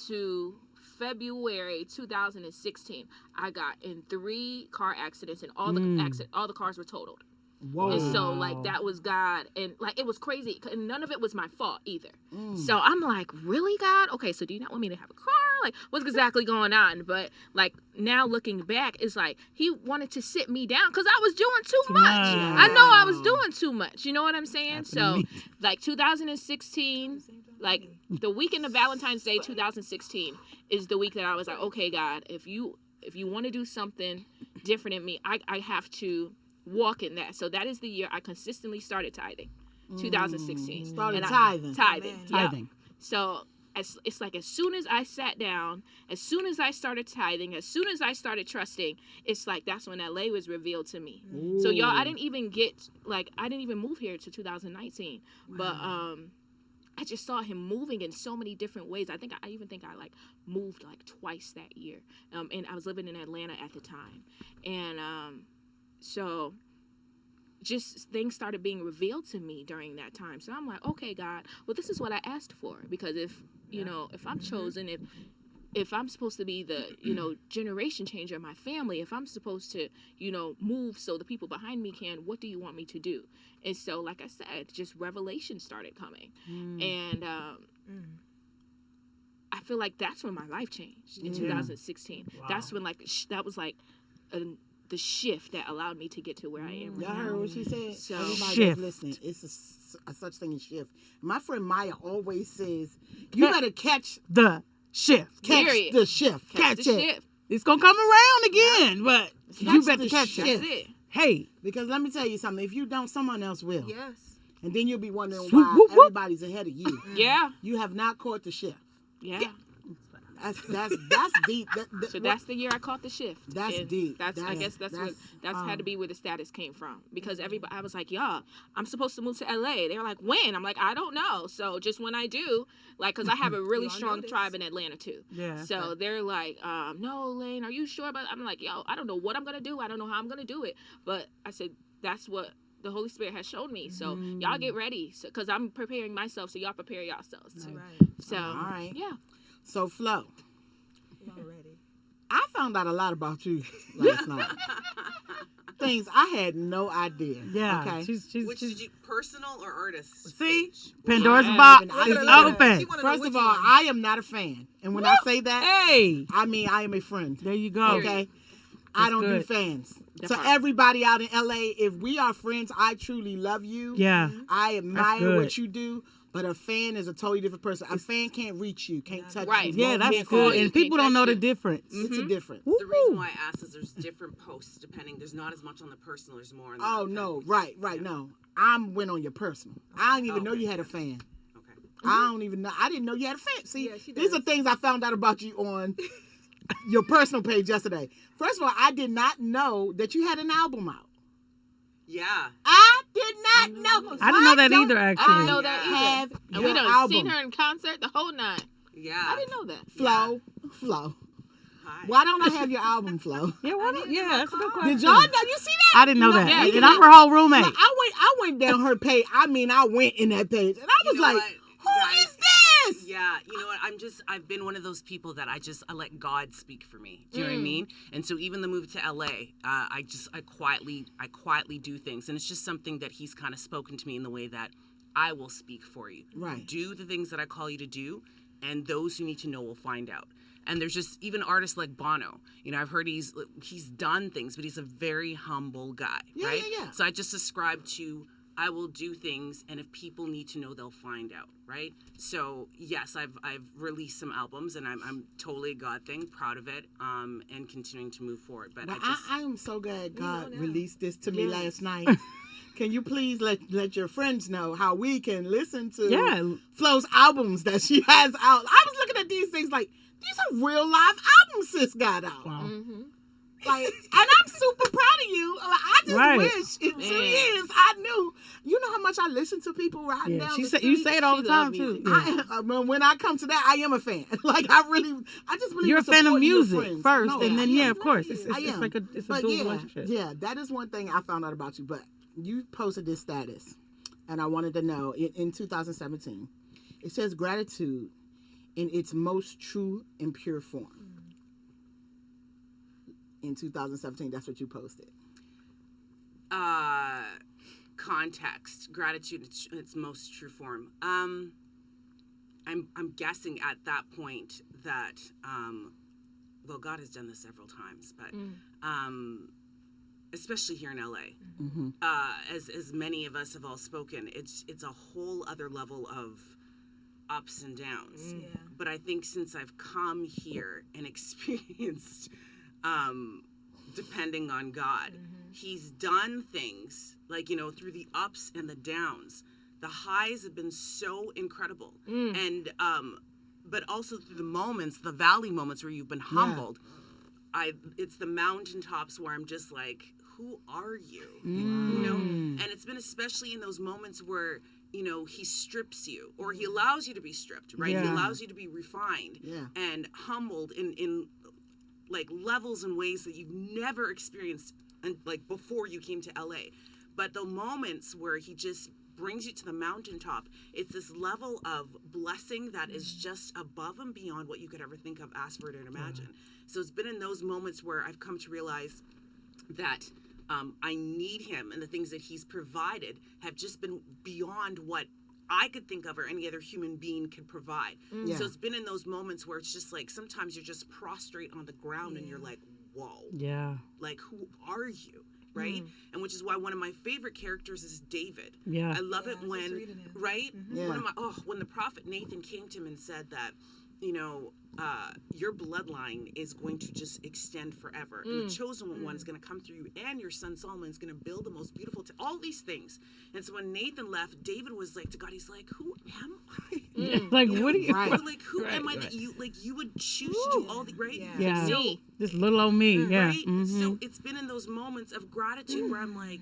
to February 2016, I got in 3 car accidents and all the cars were totaled. Whoa. And so like that was God, and like it was crazy, and none of it was my fault either. So I'm like, really, God? Okay, so do you not want me to have a car? Like, what's exactly going on? But like now looking back, it's like he wanted to sit me down because I was doing too much. I know I was doing too much. You know what I'm saying? So like 2016, like the weekend of Valentine's Day 2016 is the week that I was like, okay, God, if you want to do something different in me, I have to walk in that. So that is the year I consistently started tithing. 2016. Started And tithing. Tithing. Yeah. Tithing. So it's like as soon as I sat down, as soon as I started tithing, as soon as I started trusting, it's like that's when LA was revealed to me. So y'all, I didn't even move here to 2019. But I just saw him moving in so many different ways. I even think I like moved like twice that year. And I was living in Atlanta at the time. And so just things started being revealed to me during that time. So I'm like, okay, God, well, this is what I asked for. Because if I'm chosen, if I'm supposed to be the, generation changer of my family, if I'm supposed to, move so the people behind me can, what do you want me to do? And so, like I said, just revelation started coming. And I feel like that's when my life changed in 2016. Wow. That's when that was like the shift that allowed me to get to where I am right Y'all now. heard what she said? So, everybody shift. that's listening, it's a such thing as shift. My friend Maya always says, you better catch The shift. Period. the shift. Catch the shift. It's gonna come around again, but you Catch better the catch shift. it. That's it. Hey, Because let me tell you something, if you don't, someone else will. Yes. And then you'll be wondering Swoop, why whoop, whoop. everybody's ahead of you. Yeah. You have not caught the shift. Yeah. That's deep. So that's the year I caught the shift. That's And deep. I guess that's had to be where the status came from, because everybody, I was like, y'all, I'm supposed to move to LA. They were like, when? I'm like, I don't know. So just when I do, like, because I have a really strong tribe in Atlanta too. Yeah. So they're like, no, Lane, are you sure about it? I'm like, yo, I don't know what I'm gonna do. I don't know how I'm gonna do it. But I said, that's what the Holy Spirit has shown me. So y'all get ready, because I'm preparing myself. So y'all prepare yourselves too. Right. So All right. yeah. So Flo, Already. I found out a lot about you last night. Things I had no idea. Yeah. Okay. Which did you, personal or artist? See, page? Pandora's I box haven't is even- open. First of all, I am not a fan, and when I say that, Hey, I mean I am a friend. there you go. Okay. I don't do good. fans. That So part. everybody out in LA, if we are friends, I truly love you. Yeah. I admire good. what you do. But a fan is a totally different person. A fan can't reach you, can't touch Right. you. Yeah, won't that's hear cool. from you. And people don't know the difference. It's a difference. The reason why I asked is there's different posts depending. There's not as much on the personal. There's more on the Oh fan no, page. right, no. I went on your personal. I didn't even know you had a fan. Okay. I don't even know. I didn't know you had a fan. See, Yeah, she these are does. things I found out about you on your personal page yesterday. First of all, I did not know that you had an album out. Yeah. I did not know. I didn't know that don't- either, I actually. didn't know that either. have And your we done album. seen her in concert the whole night. Yeah. I didn't know that. Flo. Hi. Why don't I have your album, Flo? Yeah, that's a good question. Did y'all know? You see that? I didn't know that. Yeah, And I'm her whole roommate. Look, I went down her page. I mean, I went in that page, and I was You know like, what, "Who guys? is this?" Yeah, you know what? I've been one of those people that I let God speak for me. Do you know what I mean? And so even the move to LA, I quietly do things, and it's just something that He's kind of spoken to me in the way that I will speak for you. Right. Do the things that I call you to do, and those who need to know will find out. And there's just even artists like Bono. You know, I've heard he's done things, but he's a very humble guy, Yeah, right? yeah, yeah. So I just ascribe to I will do things, and if people need to know, they'll find out, right? So yes, I've released some albums, and I'm totally a God thing, proud of it, and continuing to move forward. But Well, I am so glad God now. released this to me last night. Can you please let your friends know how we can listen to Flo's albums that she has out? I was looking at these things like, these are real live albums sis got out. Wow. Like, and I'm super proud of you. Like, I just wish in 2 years I knew. You know how much I listen to people riding down the street? You say it all the She time love too. music. Yeah. When I come to that, I am a fan. Like, I just believe You're a in fan of supporting your music friends. first, No, and then I am. of course, it's I am. like a But dual yeah, relationship. yeah, that is one thing I found out about you. But you posted this status, and I wanted to know in 2017. It says gratitude in its most true and pure form. In 2017, that's what you posted. context, gratitude in its most true form. I'm guessing at that point that well, God has done this several times, but especially here in LA, as many of us have all spoken, it's a whole other level of ups and downs. Yeah. But I think since I've come here and experienced depending on God, He's done things like, through the ups and the downs. The highs have been so incredible, and but also through the moments, the valley moments where you've been humbled. It's the mountaintops where I'm just like, who are you? And it's been especially in those moments where He strips you, or He allows you to be stripped, right? He allows you to be refined and humbled in like levels and ways that you've never experienced, and like before you came to LA. But the moments where He just brings you to the mountaintop, it's this level of blessing that is just above and beyond what you could ever think of, ask for it, and imagine. So it's been in those moments where I've come to realize that I need Him, and the things that He's provided have just been beyond what I could think of or any other human being could provide. So it's been in those moments where it's just like sometimes you're just prostrate on the ground and you're like, whoa. Yeah. Like, who are you? Right? And which is why one of my favorite characters is David. Yeah. I love it when, right? Yeah. When the prophet Nathan came to him and said that, your bloodline is going to just extend forever. And the chosen one is going to come through you, and your son Solomon is going to build the most beautiful, all these things. And so when Nathan left, David was like to God, he's like, who am I? Like, what are you? Right. Or like, who am I that you would choose to do all the, right? Yeah. So, This little old me. Yeah. right? So it's been in those moments of gratitude where I'm like,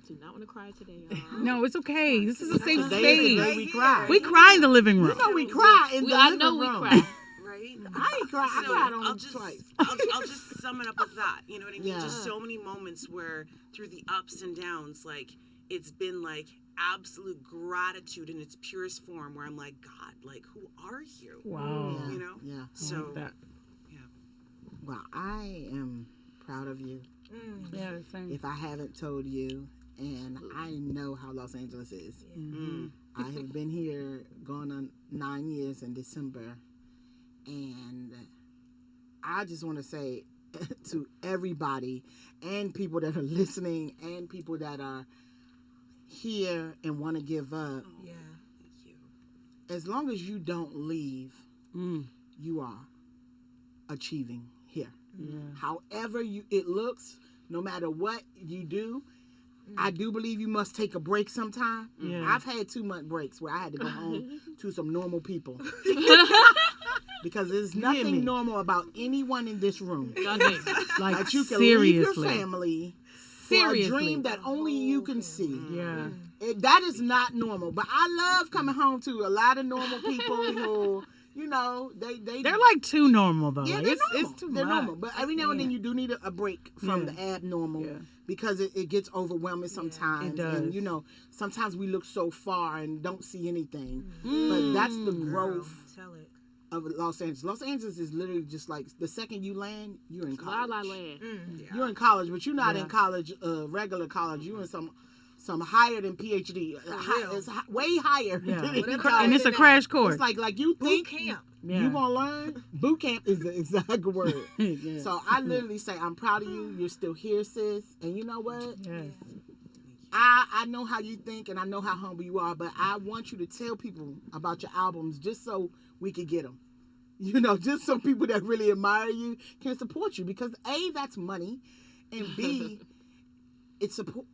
Do not want to cry today, y'all. No, it's okay. This is a safe Today is the day space. we cry. We cry in the living room. We cry in the I living know we room. cry. right? I ain't cry. I So cried on I'll them just, twice. I'll just sum it up with that. You know what I mean? Yeah. Just so many moments where through the ups and downs, like it's been like absolute gratitude in its purest form where I'm like, God, like who are you? Wow. Yeah. You know? Yeah. So That. Well, I am proud of you. Yeah, same. If I haven't told you, and I know how Los Angeles is. I have been here going on 9 years in December, and I just want to say to everybody and people that are listening and people that are here and want to give up, Yeah. thank you. as long as you don't leave, you are achieving here. However it looks, no matter what you do, I do believe you must take a break sometime. Yeah. I've had 2-month breaks where I had to go home to some normal people. Because there's me. nothing normal about anyone in this room. Like, That you can seriously. leave your family for a dream that only you can see. Yeah. That is not normal. But I love coming home to a lot of normal people who you know, They're like too normal though. yeah, Like, they're it's normal. too They're much. normal, but every now and then Yeah. you do need a break from Yeah. the abnormal Yeah. because it gets overwhelming sometimes. It And does. you know, sometimes we look so far and don't see anything. Mm. But that's the growth Tell it. of Los Angeles. Los Angeles is literally just like the second you land, you're in La college. La Land. You're in college, but you're not Yeah. in college, regular college. You're in some higher than PhD. It's way higher. Yeah. than Whatever. college. And it's a crash course. It's like you Boot think camp. Yeah. you gonna learn. Boot camp is the exact word. Yeah. So I literally say, I'm proud of you. You're still here, sis. And you know what? Yes. I know how you think and I know how humble you are, but I want you to tell people about your albums just so we could get them. You know, just so people that really admire you can support you because A, that's money, and B, it's support.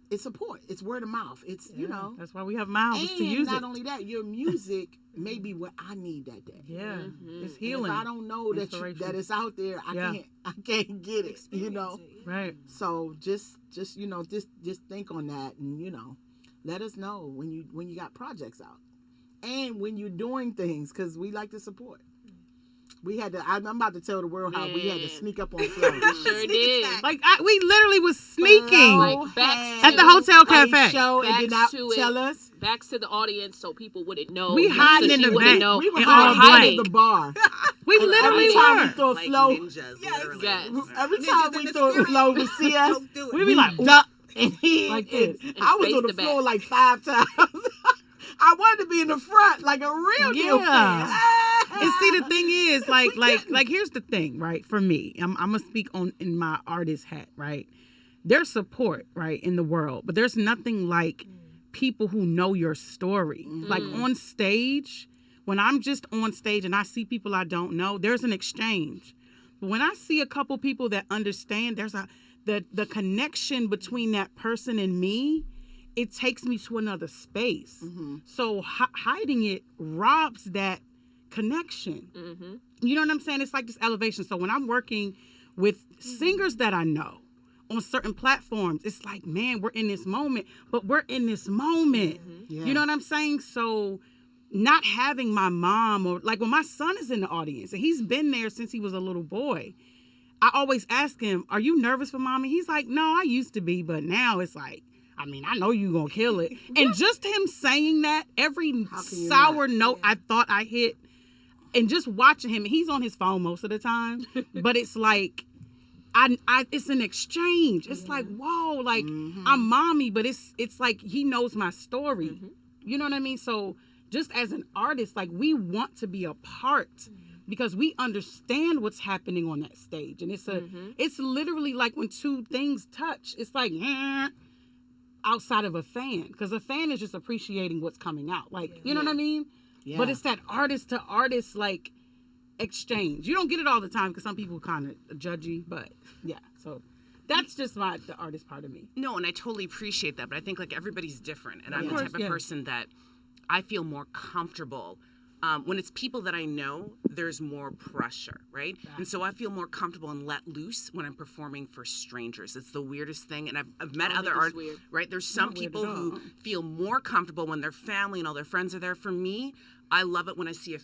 It's word of mouth. It's you know. That's why we have mouths to And use not it. only that, your music may be what I need that day. Yeah. It's And healing. if I don't know that Inspiration. that it's out there, I can't get it. You know. Right. So just you know, just think on that, and you know, let us know when you got projects out, and when you're doing things, because we like to support. We had to. I'm about to tell the world how we had to Man. sneak up on Flo. Sure did. Like we literally was sneaking Like, back at the hotel a cafe. show and did not Backs to it. tell us. Backs to the audience so people wouldn't know. We hiding so in she the wouldn't back. know. We were And hiding all behind black. the bar. We literally Every time we were. throw a Like Flo, ninjas, literally. Yes. every Ninjas time in we the throw a spirit. Flo to see us, Don't do it. We be like, duck. And he, Like this. and I was face on the the floor back. like 5 times. I wanted to be in the front like a real deal Yeah. fan. And see, the thing is, like, here's the thing, right? For me, I'm gonna speak in my artist hat, right? There's support, right, in the world, but there's nothing like people who know your story. Like on stage, when I'm just on stage and I see people I don't know, there's an exchange. But when I see a couple people that understand, there's the connection between that person and me. It takes me to another space. So hiding it robs that connection. You know what I'm saying? It's like this elevation. So when I'm working with singers that I know on certain platforms, it's like, man, we're in this moment, but we're in this moment. Yeah. You know what I'm saying? So not having my mom, or like when my son is in the audience and he's been there since he was a little boy, I always ask him, are you nervous for mommy? He's like, no, I used to be, but now it's like, I mean, I know you gonna kill it. And just him saying that, every can you sour note I thought I hit, and just watching him, he's on his phone most of the time, but it's like, it's an exchange. It's like, whoa, like I'm mommy, but it's like he knows my story. You know what I mean? So just as an artist, like we want to be a part because we understand what's happening on that stage, and it's literally like when two things touch, it's like. Outside of a fan, because a fan is just appreciating what's coming out, like you know what I mean. Yeah. But it's that artist to artist like exchange. You don't get it all the time because some people kind of judgy, but yeah. So that's just the artist part of me. No, and I totally appreciate that, but I think like everybody's different, and I'm Of the course, type of yeah. person that I feel more comfortable. When it's people that I know, there's more pressure, right? And so I feel more comfortable and let loose when I'm performing for strangers. It's the weirdest thing, and I've met other think it's artists, weird. right? There's some Not weird people at who all. feel more comfortable when their family and all their friends are there. For me, I love it when I see a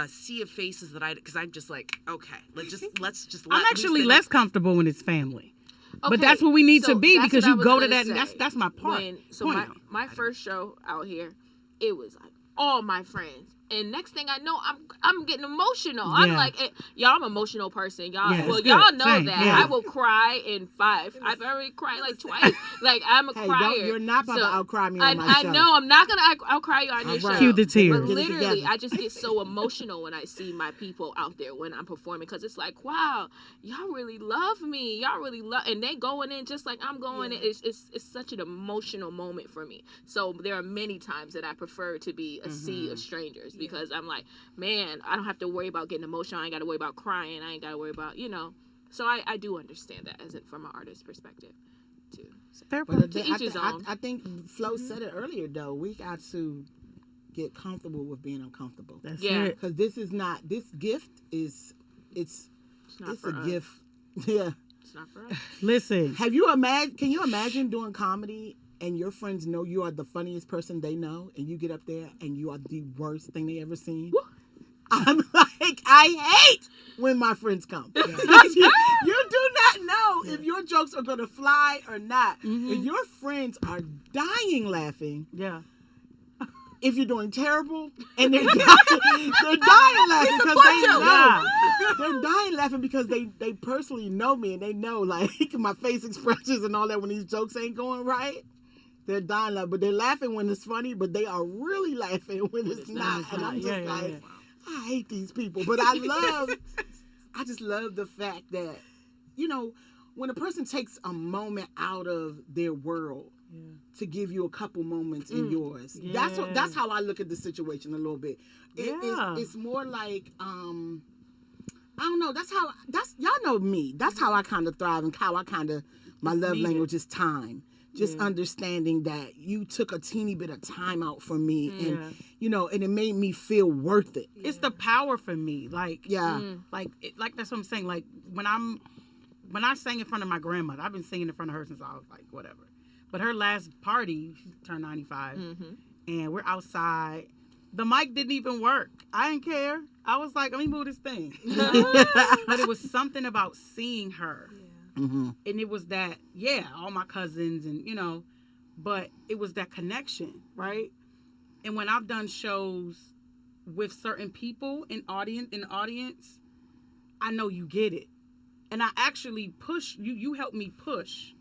sea of faces because I'm just like, okay, let's just let I'm loose actually the- less comfortable when it's family. But Okay, that's what we need so to be that's because what I you was go to gonna that, and say. that's my part. So my first show out here, it was like all my friends. And next thing I know, I'm getting emotional. I'm Yeah. like, y'all, I'm an emotional person. Y'all, Yeah, well, it's y'all good. know Same, that. yeah. I will cry in 5. I've already cried like twice. Like I'm a Hey, crier. you're not about to outcry me on my I show. know I'm not gonna outcry you on your All right. show. Cue the tears. But Get it literally, together. I just get so emotional when I see my people out there when I'm performing because it's like, wow, y'all really love me. Y'all really love, and they going in just like I'm going in. It's such an emotional moment for me. So there are many times that I prefer to be a sea of strangers because I'm like, man, I don't have to worry about getting emotional. I ain't got to worry about crying. I ain't got to worry about, So I do understand that as from an artist perspective too. So. Fair But point. To each his own. I think Flo said it earlier though. We got to get comfortable with being uncomfortable. That's Yeah. it. Because this gift is it's not it's for a us. gift. Yeah. It's not for us. Listen, Can you imagine doing comedy and your friends know you are the funniest person they know and you get up there and you are the worst thing they ever seen? I'm like, I hate when my friends come. You do not know if your jokes are going to fly or not. And your friends are dying laughing. Yeah. If you're doing terrible, and they're dying laughing because they know. They're dying laughing because they personally know me and they know like my face expressions and all that when these jokes ain't going right. They're dying laughing, but they're laughing when it's funny, but they are really laughing when it's not. And I'm just I hate these people. But I just love the fact that, when a person takes a moment out of their world, to give you a couple moments in yours. That's how I look at the situation a little bit. It's more like I don't know. That's y'all know me. That's how I kind of thrive and how I kind of my love language is time. Just understanding that you took a teeny bit of time out for me, and and it made me feel worth it. It's the power for me, like like that's what I'm saying. Like when I sang in front of my grandmother, I've been singing in front of her since I was like whatever. But her last party, she turned 95, and we're outside. The mic didn't even work. I didn't care. I was like, let me move this thing. But it was something about seeing her. And it was that, all my cousins and, but it was that connection, right? And when I've done shows with certain people in the audience, I know you get it. And I actually push, you helped me push.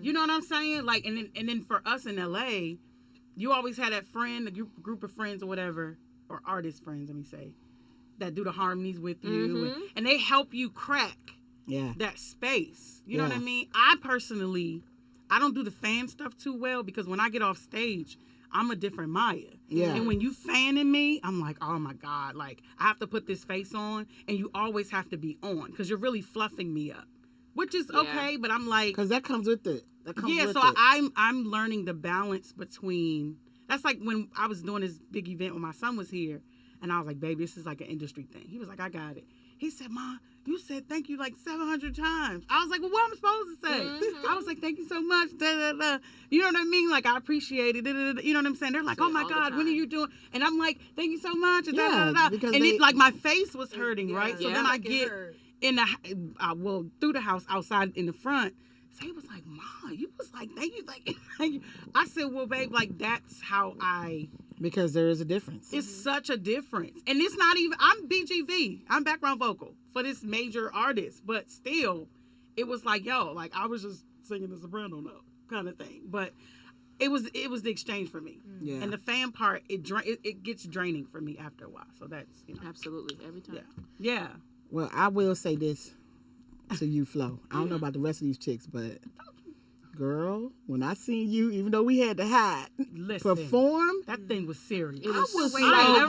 You know what I'm saying? Like, and then for us in LA, you always had that friend, a group of friends or whatever, or artist friends, let me say, that do the harmonies with you, and they help you crack that space. You know what I mean? I personally, I don't do the fan stuff too well because when I get off stage, I'm a different Maya. Yeah. And when you fanning me, I'm like, oh my God, like I have to put this face on, and you always have to be on because you're really fluffing me up. Which is okay, but I'm like... Because that comes with it. I'm learning the balance between... That's like when I was doing this big event when my son was here, and I was like, baby, this is like an industry thing. He was like, I got it. He said, Ma, you said thank you like 700 times. I was like, well, what am I supposed to say? I was like, thank you so much. Da, da, da. You know what I mean? Like, I appreciate it. Da, da, da. You know what I'm saying? They're like, oh my God, when are you doing? And I'm like, thank you so much. And, da, da, da. And like my face was hurting, right? So then I get... through the house outside in the front. So he was like, Ma, you was like, thank you. I said, well, babe, like that's how because there is a difference. It's such a difference. And it's not even, I'm BGV. I'm background vocal for this major artist. But still, it was like, yo, like I was just singing the soprano note kind of thing. But it was the exchange for me. Yeah. And the fan part, it gets draining for me after a while. So that's, Absolutely. Every time. Yeah. Well, I will say this to you, Flo. I don't know about the rest of these chicks, but girl, when I seen you, even though we had to hide, perform, that thing was serious. It was so great. I'm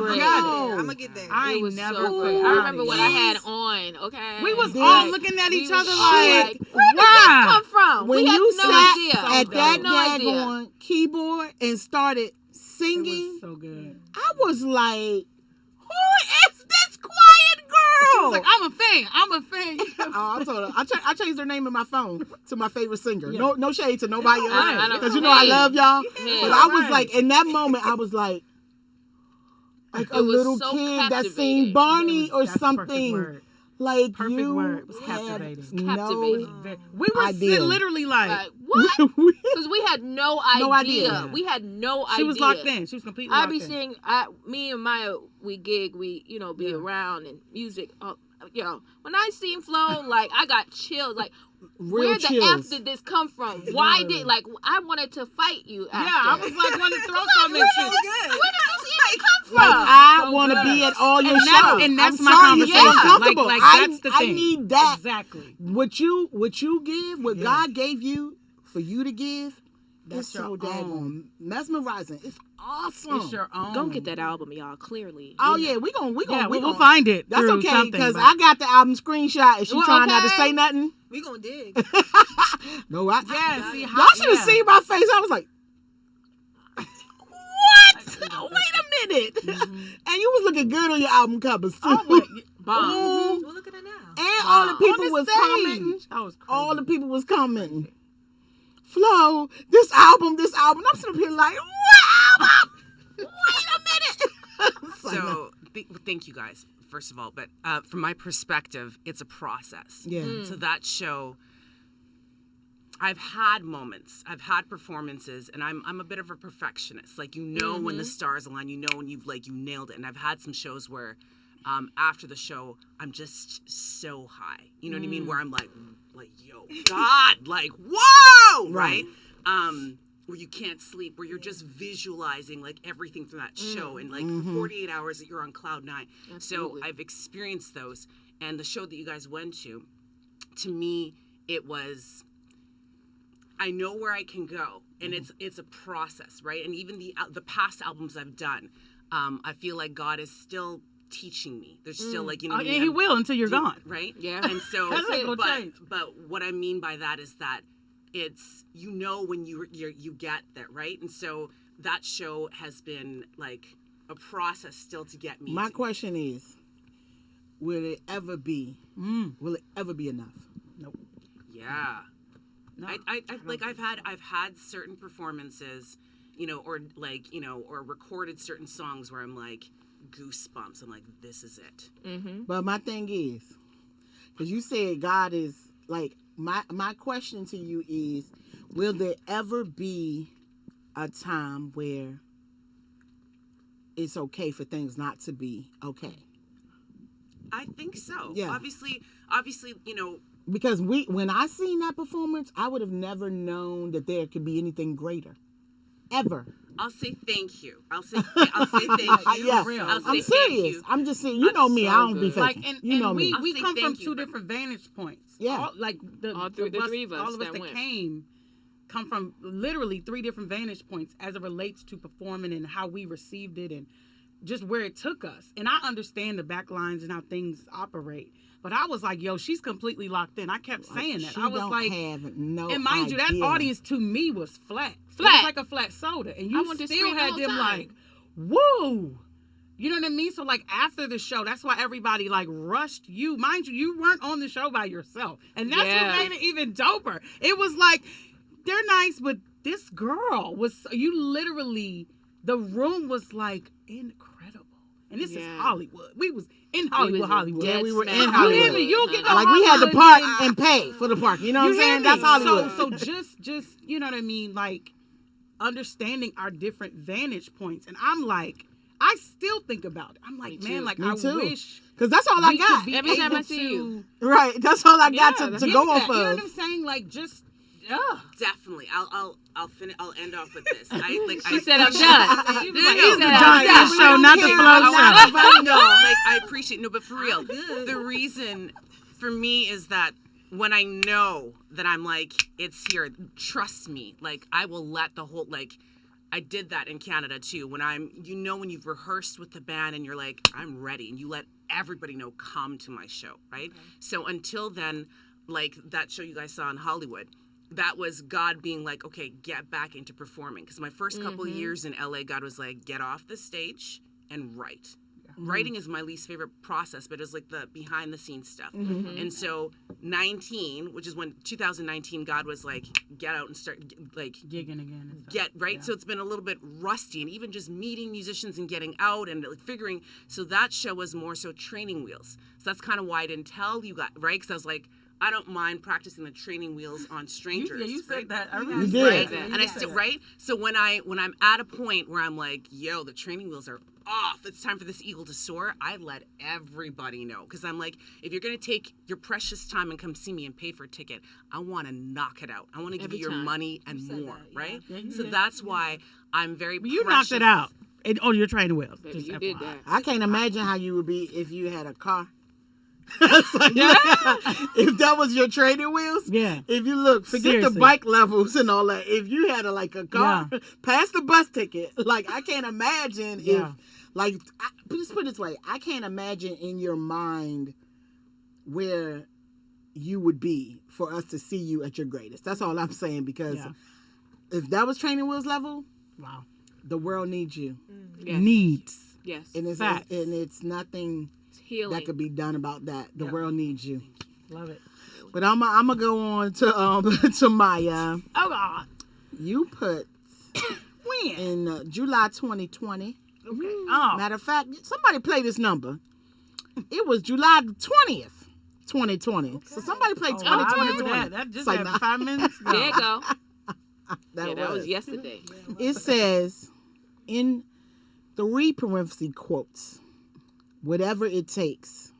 gonna get there. I ain't never. I remember what I had on. Okay, we was all looking at each other like, where did this come from? When we had you no sat idea. at that daggone keyboard and started singing, it was so good. I was like, who is this quiet girl? She was like, I'm a fan. I told her. I changed her name in my phone to my favorite singer. Yeah. No shade to nobody else. Because I love y'all. Yeah. But I was like, in that moment, I was like a little kid that seen Barney or something. Like perfect you word. It was captivating. No we were literally like what? Because we had no idea. We had no idea. She was locked in. She was completely locked in. I be seeing, me and Maya, we gig, we, be around and music. When I seen Flo, like, I got chills. Like, where the F did this come from? Why did, like, I wanted to fight you after. Yeah, I was like, wanted to throw something at you. Where did this even come from? Like, I want to be at all your shows. And that's I'm my sorry, conversation. Uncomfortable. Like that's the thing. I need that. Exactly. What you give, what God gave you for you to give, that's so daggone mesmerizing. It's awesome. It's your own. Go get that album, y'all. Clearly. Oh yeah, we'll find it. That's okay because I got the album screenshot. And she trying not to say nothing. We gonna dig. No, y'all should have seen my face. I was like, what? Wait a minute. And you was looking good on your album covers too. Bomb. Well, look at it now. And all the people was commenting. All the people was commenting. Flo, this album. I'm sitting up here like, what album? Wait a minute. So thank you guys, first of all. But from my perspective, it's a process. Yeah. So that show, I've had moments, I've had performances, and I'm a bit of a perfectionist. Like, when the stars align, when you nailed it. And I've had some shows where after the show, I'm just so high. You know what I mean? Where I'm like, yo, God, like, whoa, right? Where you can't sleep, where you're just visualizing like everything from that show, and like for 48 hours that you're on cloud nine. Absolutely. So I've experienced those, and the show that you guys went to me, it was, I know where I can go, and it's a process, right? And even the past albums I've done, I feel like God is still teaching me. There's still like, and he will until you're gone. Right? Yeah. And so, That's not gonna change. but what I mean by that is that it's, when you get that, right? And so that show has been like a process still to get me. My question is, will it ever be enough? Nope. Yeah. No. I've had certain performances, or recorded certain songs where I'm like goosebumps. I'm like, this is it. But my thing is, because you said God is like, my question to you is, will there ever be a time where it's okay for things not to be okay? I think so. Yeah. Obviously, Because when I seen that performance, I would have never known that there could be anything greater, ever. I'll say thank you. I'll say thank you. Yeah, real. I'll say I'm thank serious. you. I'm just saying. You know me. I don't be good. faking. Like, and you know me. we I'll say come from thank you, two but- different vantage points. Yeah. All, like All three of us all of us that that went. came come from literally 3 different vantage points as it relates to performing and how we received it and just where it took us. And I understand the back lines and how things operate. But I was like, yo, she's completely locked in. I kept saying that. She I was don't like, have no and mind you, that idea. audience to me was flat. It Flat. was like a flat soda. And I you went to still scream the had whole them time. like, woo. You know what I mean? So like after the show, that's why everybody like rushed you. Mind you, you weren't on the show by yourself. And that's Yeah. what made it even doper. It was like, they're nice, but this girl was, you literally, the room was like incredible. And this is Yeah. Hollywood. We was in Hollywood, was Hollywood. Yeah, we were Dead in smack. You hear Hollywood. me? You don't get no Like we had to Hollywood park thing. and pay for the park. You know what You I'm hear saying? me? That's Hollywood. So just you know what I mean? Like understanding our different vantage points. And I'm like, I still think about it. I'm like, Me man, too. like Me I too. wish Because that's all I we got. could be Every time able I see you. Right. That's all I got Yeah, to that's go that. off You know of. what I'm saying? Like just Definitely. I'll finish. I'll end off with this. She said I'm done. This She is said the I'm Joncea done. Show, not the care. Flow I Show. want everybody to know. Like, I appreciate, no, but for real, the reason for me is that when I know that I'm like, it's here, trust me, like I will let the whole, like, I did that in Canada too. When when you've rehearsed with the band and you're like, I'm ready, and you let everybody know, come to my show, right? Okay. So until then, like that show you guys saw in Hollywood, that was God being like, okay, get back into performing. Because my first couple of years in LA, God was like, get off the stage and write. Writing is my least favorite process, but it's like the behind the scenes stuff. And so 19, which is when 2019, God was like, get out and start like gigging again. And stuff. get right. So it's been a little bit rusty, and even just meeting musicians and getting out and like figuring. So that show was more so training wheels. So that's kind of why I didn't tell you guys, right? Because I was like, I don't mind practicing the training wheels on strangers. You said right? that. I You remember did. Right? that. And I still right. So when I'm at a point where I'm like, yo, the training wheels are off. It's time for this eagle to soar. I let everybody know, because I'm like, if you're gonna take your precious time and come see me and pay for a ticket, I want to knock it out. I want to give Every you your time. money and more, that, yeah. right? Yeah, you So did. that's why I'm very. But you precious. knocked it out. On your training wheels. Baby, Just you FYI. did that. I can't imagine how you would be if you had a car. It's like, if that was your training wheels, Yeah. If you look, forget Seriously. the bike levels and all that. If you had a car, pass the bus ticket. Like I can't imagine Yeah. just put it this way, I can't imagine in your mind where you would be for us to see you at your greatest. That's all I'm saying, because if that was training wheels level, Wow. the world needs you, Yes. Needs. Yes. and it's Facts. nothing It's healing. that could be done about that. The world needs you. Love it. But I'm gonna go on to to Maya. Oh God. You put When? in July 2020, Oh, Matter of fact, somebody play this number. It was July the 20th, 2020. So somebody play I remember 2020. that just It's like, happened 5 minutes ago. There you go. That was yesterday. It says in 3 parenthesis quotes, whatever it takes,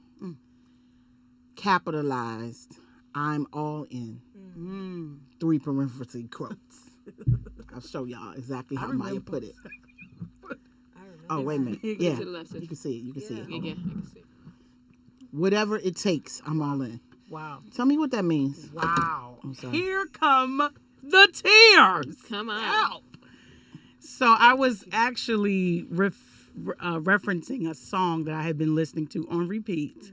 capitalized, I'm all in. 3 parenthesis quotes. I'll show y'all exactly how Maya put it. Oh, wait a minute. Yeah, To the left, sis. you can see it. You can see it. Yeah, I can see. Whatever it takes, I'm all in. Wow. Tell me what that means. Wow. I'm sorry. Here come the tears. Come on. Help. So I was actually referencing a song that I had been listening to on repeat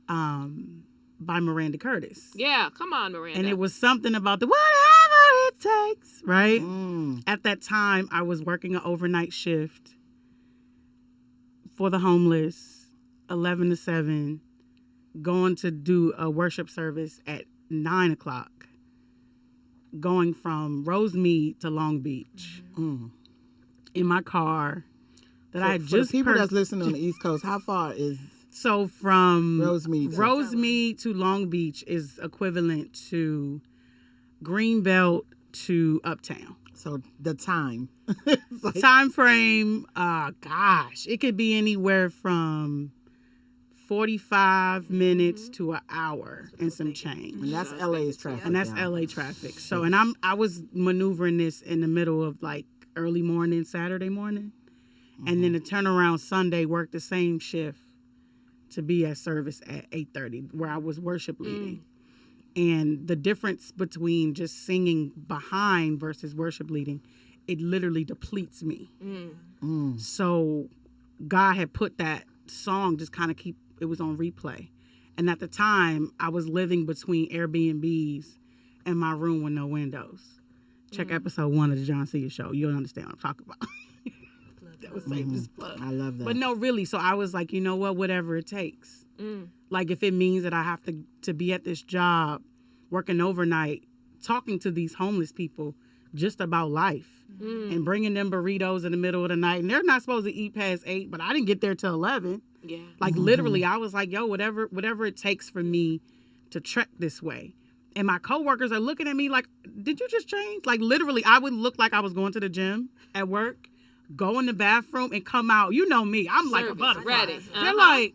by Miranda Curtis. Yeah, come on, Miranda. And it was something about the whatever it takes, right? Mm. At that time, I was working an overnight shift for the homeless, 11 to 7, going to do a worship service at 9 o'clock, going from Rosemead to Long Beach in my car that I had For just the people purchased. that's listening on the East Coast, how far is So from Rosemead to Long Beach is equivalent to Greenbelt to Uptown. so the time? Like, Time frame, gosh, it could be anywhere from 45 minutes to an hour and some change. and that's LA's traffic. And that's y'all. LA traffic. So, and I was maneuvering this in the middle of like early morning, Saturday morning, and then to turn around Sunday, work the same shift to be at service at 8:30, where I was worship leading. And the difference between just singing behind versus worship leading, it literally depletes me. So God had put that song just kind of it was on replay. And at the time, I was living between Airbnbs and my room with no windows. Check episode 1 of the Joncea Show. You'll understand what I'm talking about. That was safe this plug. I love that. But no, really. So I was like, you know what? Whatever it takes. Like if it means that I have to be at this job, working overnight, talking to these homeless people just about life and bringing them burritos in the middle of the night. And they're not supposed to eat past 8, but I didn't get there till 11. Yeah. Like literally, I was like, yo, whatever it takes for me to trek this way. And my coworkers are looking at me like, did you just change? Like literally, I would look like I was going to the gym at work, go in the bathroom and come out. You know me. I'm like a Service butterfly. ready. They're like,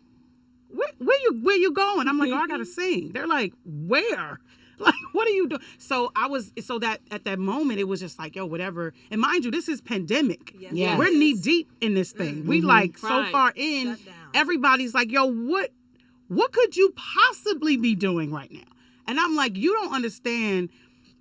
where you going? I'm like, oh, I gotta sing. They're like, where? Like, what are you doing? So that at that moment, it was just like, yo, whatever. And mind you, this is pandemic. Yes. We're knee deep in this thing. We like so Right. far in, Shut down. everybody's like, yo, what could you possibly be doing right now? And I'm like, you don't understand.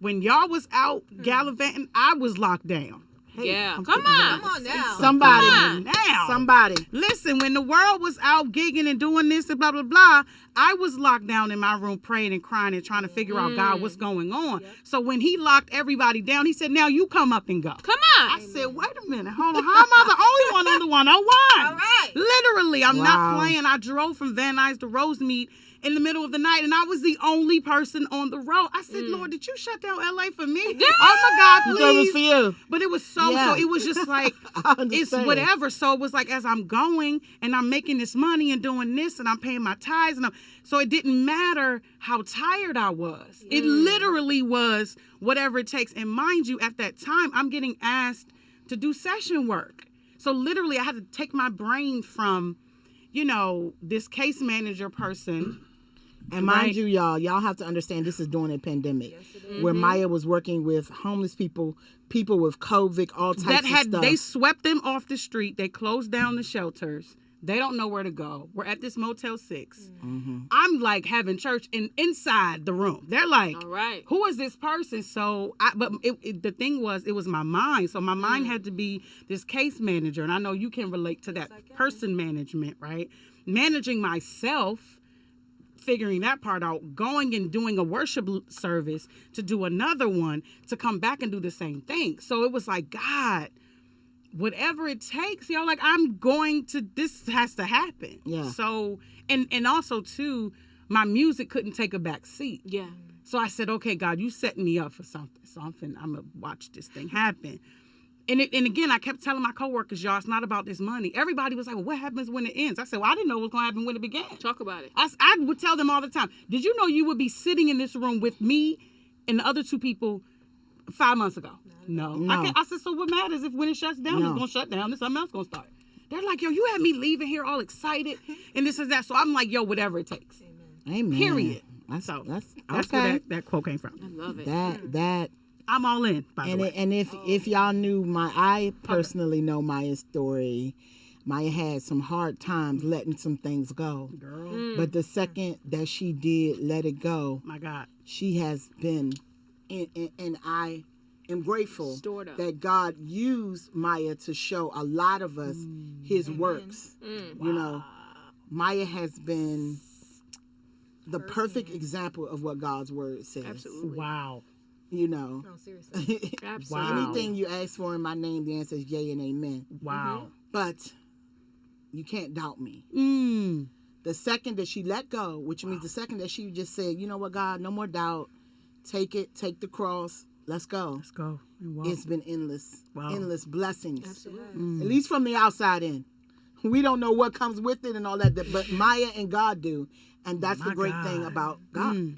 When y'all was out gallivanting, I was locked down. Yeah. I'm Come putting on. Come on now. Somebody. on now. Somebody. Listen, when the world was out gigging and doing this and blah, blah, blah, I was locked down in my room praying and crying and trying to figure out, God, what's going on? So when he locked everybody down, he said, now you come up and go. Come I on. said, wait a minute, hold on. How am I the only one on the 101? All right. Literally, I'm Wow. not playing. I drove from Van Nuys to Rosemead in the middle of the night, and I was the only person on the road. I said, Lord, did you shut down LA for me? Oh my God, So it was for please. you. But it was so Yeah. it was just like, I it's understand. whatever. So it was like, as I'm going and I'm making this money and doing this and I'm paying my tithes, and so it didn't matter how tired I was. It literally was whatever it takes. And mind you, at that time, I'm getting asked to do session work. So literally, I had to take my brain from, this case manager person. And mind Right. you, y'all have to understand this is during a pandemic where Maya was working with homeless people with COVID, all types of stuff. They swept them off the street. They closed down the shelters. They don't know where to go. We're at this Motel 6. I'm like having church inside the room. They're like, All right. who is this person? So, the thing was, it was my mind. So my mind had to be this case manager. And I know you can relate to that person management, right? Managing myself, figuring that part out, going and doing a worship service to do another one, to come back and do the same thing. So it was like, God, whatever it takes, like this has to happen. Yeah. So, and also too, my music couldn't take a back seat. Yeah. So I said, okay, God, you setting me up for something. So I'm gonna watch this thing happen. And again, I kept telling my coworkers, y'all, it's not about this money. Everybody was like, well, what happens when it ends? I said, well, I didn't know what was going to happen when it began. Talk about it. I would tell them all the time, did you know you would be sitting in this room with me and the other 2 people 5 months ago? No. I said, so what matters if when it shuts down, it's going to shut down and something else going to start? They're like, yo, you had me leaving here all excited and this and that. So I'm like, yo, whatever it takes. Amen. Period. That's That's okay. where that quote came from. I love it. That I'm all in, by the way. and if y'all knew I personally know Maya's story. Maya had some hard times letting some things go. Girl. But the second that she did let it go, My God. she has been, and I am grateful Stored up. that God used Maya to show a lot of us his works. You know, Maya has been the perfect example of what God's word says. Absolutely. Wow. You know, No, seriously. Absolutely. Wow. anything you ask for in my name, the answer is yea and amen. Wow. But you can't doubt me. Mm. The second that she let go, which means the second that she just said, you know what, God, no more doubt. Take it, take the cross. Let's go. Let's go. Wow. It's been endless, endless blessings. Absolutely. At least from the outside in. We don't know what comes with it and all that, but Maya and God do. And that's the great thing about God.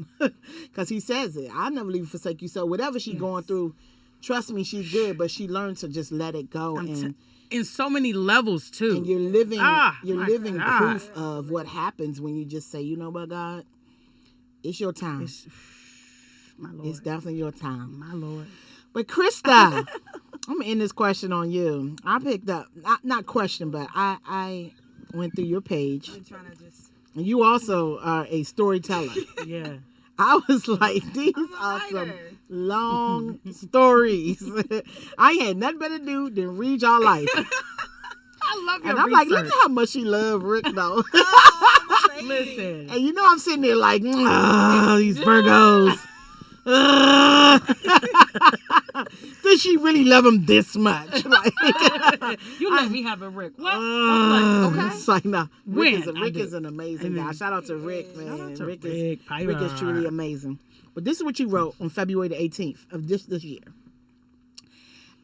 Because he says it. I'll never leave you, forsake you. So whatever she's going through, trust me, she's good, but she learned to just let it go. And in so many levels, too. and you're living my God. proof of what happens when you just say, you know what, God, it's your time. My Lord. It's definitely your time. My Lord. But Krista, I'm gonna end this question on you. I picked up not question, but I went through your page. I'm trying to just. And you also are a storyteller. Yeah. I was like, these are some writer. long stories. I had nothing better to do than read y'all life. I love your And I'm like, look research. at how much she loved Rick, though. Listen. And you know I'm sitting there like, these Virgos. Does she really love him this much? Like, You let me have a Rick. What? okay. It's like, nah. When? Rick I is do. an amazing guy. Shout out to Rick, man. Shout out to Rick Rick. is truly amazing. But this is what you wrote on February the 18th of this year.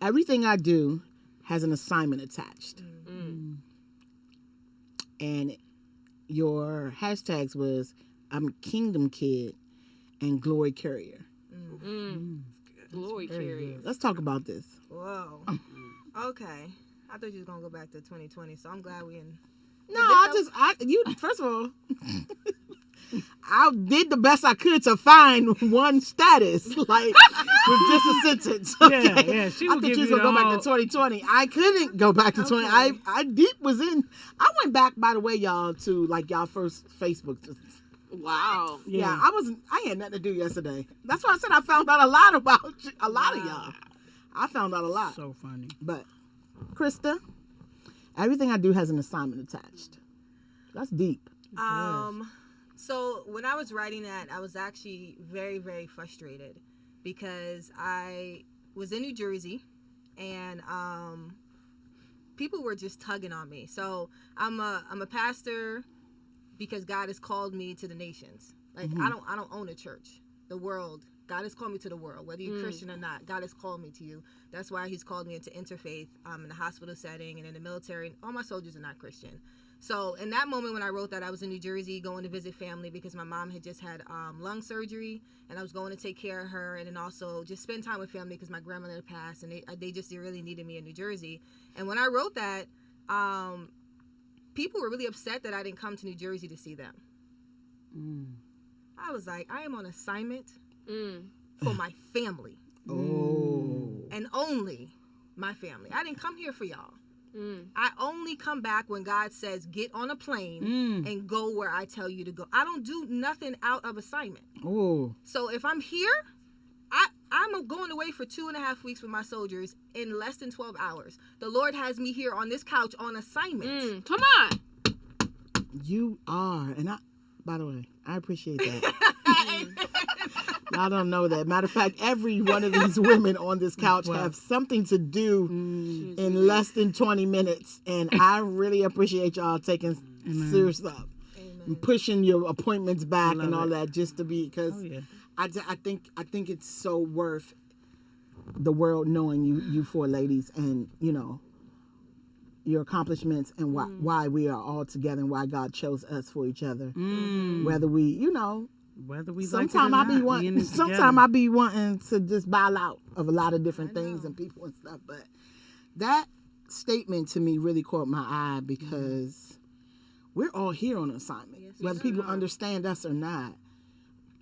Everything I do has an assignment attached. And your hashtags was, I'm a kingdom kid and glory carrier. Glory carrier. Let's talk about this. Whoa. Okay. I thought you was gonna go back to 2020, so I'm glad we in. First of all, I did the best I could to find one status, like with just a sentence. Okay? Yeah, she I will thought give you was you gonna go the back whole- to 2020. I couldn't go back to 20. I deep was in. I went back, by the way, y'all, to like y'all first Facebook. Wow. Yeah, I had nothing to do yesterday. That's why I said I found out a lot about a lot of y'all. I found out a lot. So funny. But Krista, everything I do has an assignment attached. That's deep. So when I was writing that, I was actually very, very frustrated because I was in New Jersey and people were just tugging on me. So I'm a pastor because God has called me to the nations. Like I don't own a church. The world. God has called me to the world, whether you're Christian or not. God has called me to you. That's why He's called me into interfaith in the hospital setting and in the military. All my soldiers are not Christian. So in that moment when I wrote that, I was in New Jersey going to visit family because my mom had just had lung surgery, and I was going to take care of her and then also just spend time with family because my grandmother had passed, and they really needed me in New Jersey. And when I wrote that, people were really upset that I didn't come to New Jersey to see them. I was like, I am on assignment for my family. And only my family. I didn't come here for y'all. I only come back when God says get on a plane and go where I tell you to go. I don't do nothing out of assignment. So if I'm here, I'm going away for 2.5 weeks with my soldiers in less than 12 hours. The Lord has me here on this couch on assignment. Come on. You are, and by the way, I appreciate that. I don't know that. Matter of fact, every one of these women on this couch have something to do in less than 20 minutes. And I really appreciate y'all taking serious up and pushing your appointments back and all that just to be, because I think it's so worth the world knowing you four ladies, and your accomplishments, and why we are all together, and why God chose us for each other. Whether we, whether we sometimes like it or I be not, wanting, being sometimes together. I be wanting to just bow out of a lot of different things and people and stuff. But that statement to me really caught my eye, because we're all here on assignment, whether people understand us or not.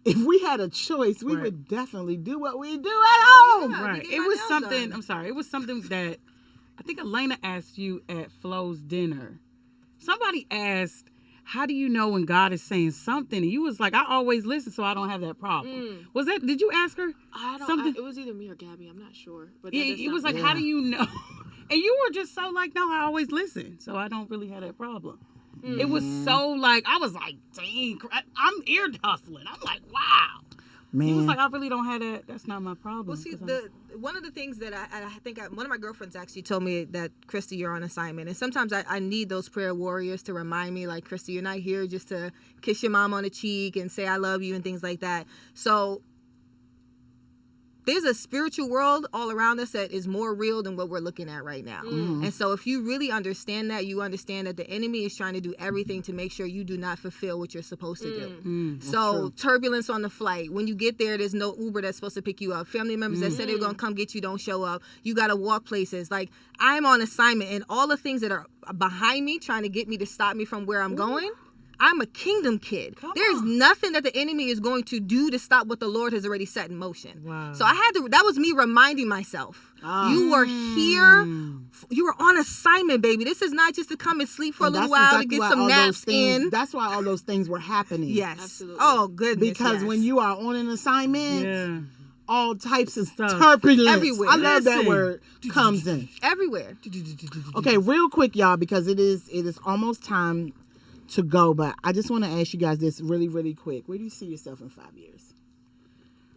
If we had a choice, we would definitely do what we do at home. Right. It was something. I'm sorry. It was something that I think Elena asked you at Flo's dinner. Somebody asked, how do you know when God is saying something? And you was like, I always listen, so I don't have that problem. Was that, did you ask her? It was either me or Gabby. I'm not sure. But Yeah, it was like, how do you know? And you were just so like, no, I always listen, so I don't really have that problem. It was so like, I was like, dang, I'm ear hustling. I'm like, wow. Man. He was like, I really don't have that. That's not my problem. Well, see, one of the things that I think one of my girlfriends actually told me that, Christy, you're on assignment. And sometimes I need those prayer warriors to remind me, like, Christy, you're not here just to kiss your mom on the cheek and say I love you and things like that. So there's a spiritual world all around us that is more real than what we're looking at right now. And so if you really understand that, you understand that the enemy is trying to do everything to make sure you do not fulfill what you're supposed to do. So turbulence on the flight. When you get there, there's no Uber that's supposed to pick you up. Family members that said they're going to come get you don't show up. You got to walk places. Like, I'm on assignment, and all the things that are behind me trying to get me to stop me from where I'm going, I'm a kingdom kid. There's nothing that the enemy is going to do to stop what the Lord has already set in motion. Wow. So that was me reminding myself. You were here. You were on assignment, baby. This is not just to come and sleep for a little while to get some naps in. That's why all those things were happening. Yes. Absolutely. Oh, goodness. Because when you are on an assignment, all types of Stuff. turbulence. Everywhere. I love that Listen. word. Comes in. Everywhere. Okay, real quick, y'all, because it is almost time to go, but I just want to ask you guys this really, really quick. Where do you see yourself in 5 years?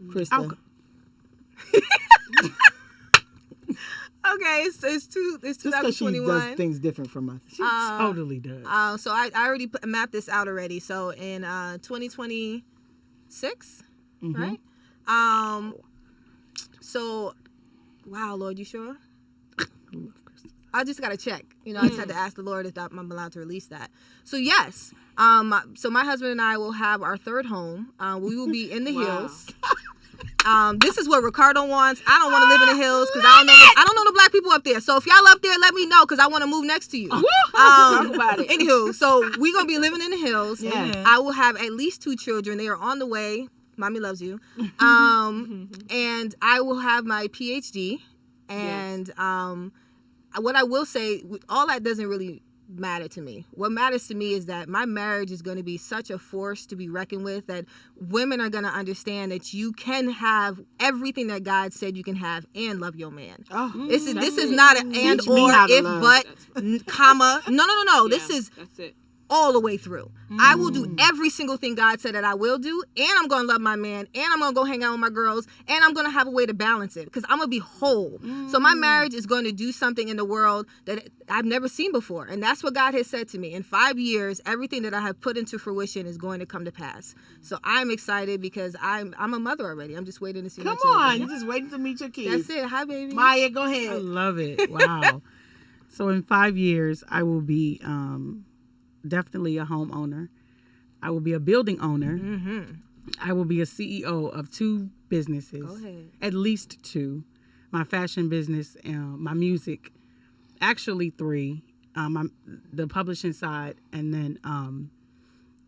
Krista? Okay, so it's Just because she 2021. does things different from us. She totally does. So I already mapped this out already. So in 2026, right? So, wow, Lord, you sure? I just got to check. I just had to ask the Lord if I'm allowed to release that. So, yes. So my husband and I will have our third home. We will be in the hills. This is what Ricardo wants. I don't want to live in the hills because I don't know the black people up there. So if y'all up there, let me know because I want to move next to you. Talk about it. Anywho, so we're going to be living in the hills. Yeah. I will have at least 2 children. They are on the way. Mommy loves you. And I will have my PhD. And what I will say, all that doesn't really matter to me. What matters to me is that my marriage is going to be such a force to be reckoned with, that women are going to understand that you can have everything that God said you can have and love your man. This is not an and Teach me or how to if love. but comma. No. This is That's it. all the way through. I will do every single thing God said that I will do, and I'm going to love my man, and I'm going to go hang out with my girls, and I'm going to have a way to balance it because I'm going to be whole. So my marriage is going to do something in the world that I've never seen before, and that's what God has said to me. In 5 years, everything that I have put into fruition is going to come to pass. So I'm excited because I'm a mother already. I'm just waiting to see Come my children. on. You're just waiting to meet your kids. That's it. Hi, baby. Maya, go I ahead. love it. Wow. So in 5 years, I will be definitely a homeowner. I will be a building owner. I will be a CEO of 2 businesses. Go ahead. At least 2. My fashion business, my music. Actually 3. The publishing side. And then I'm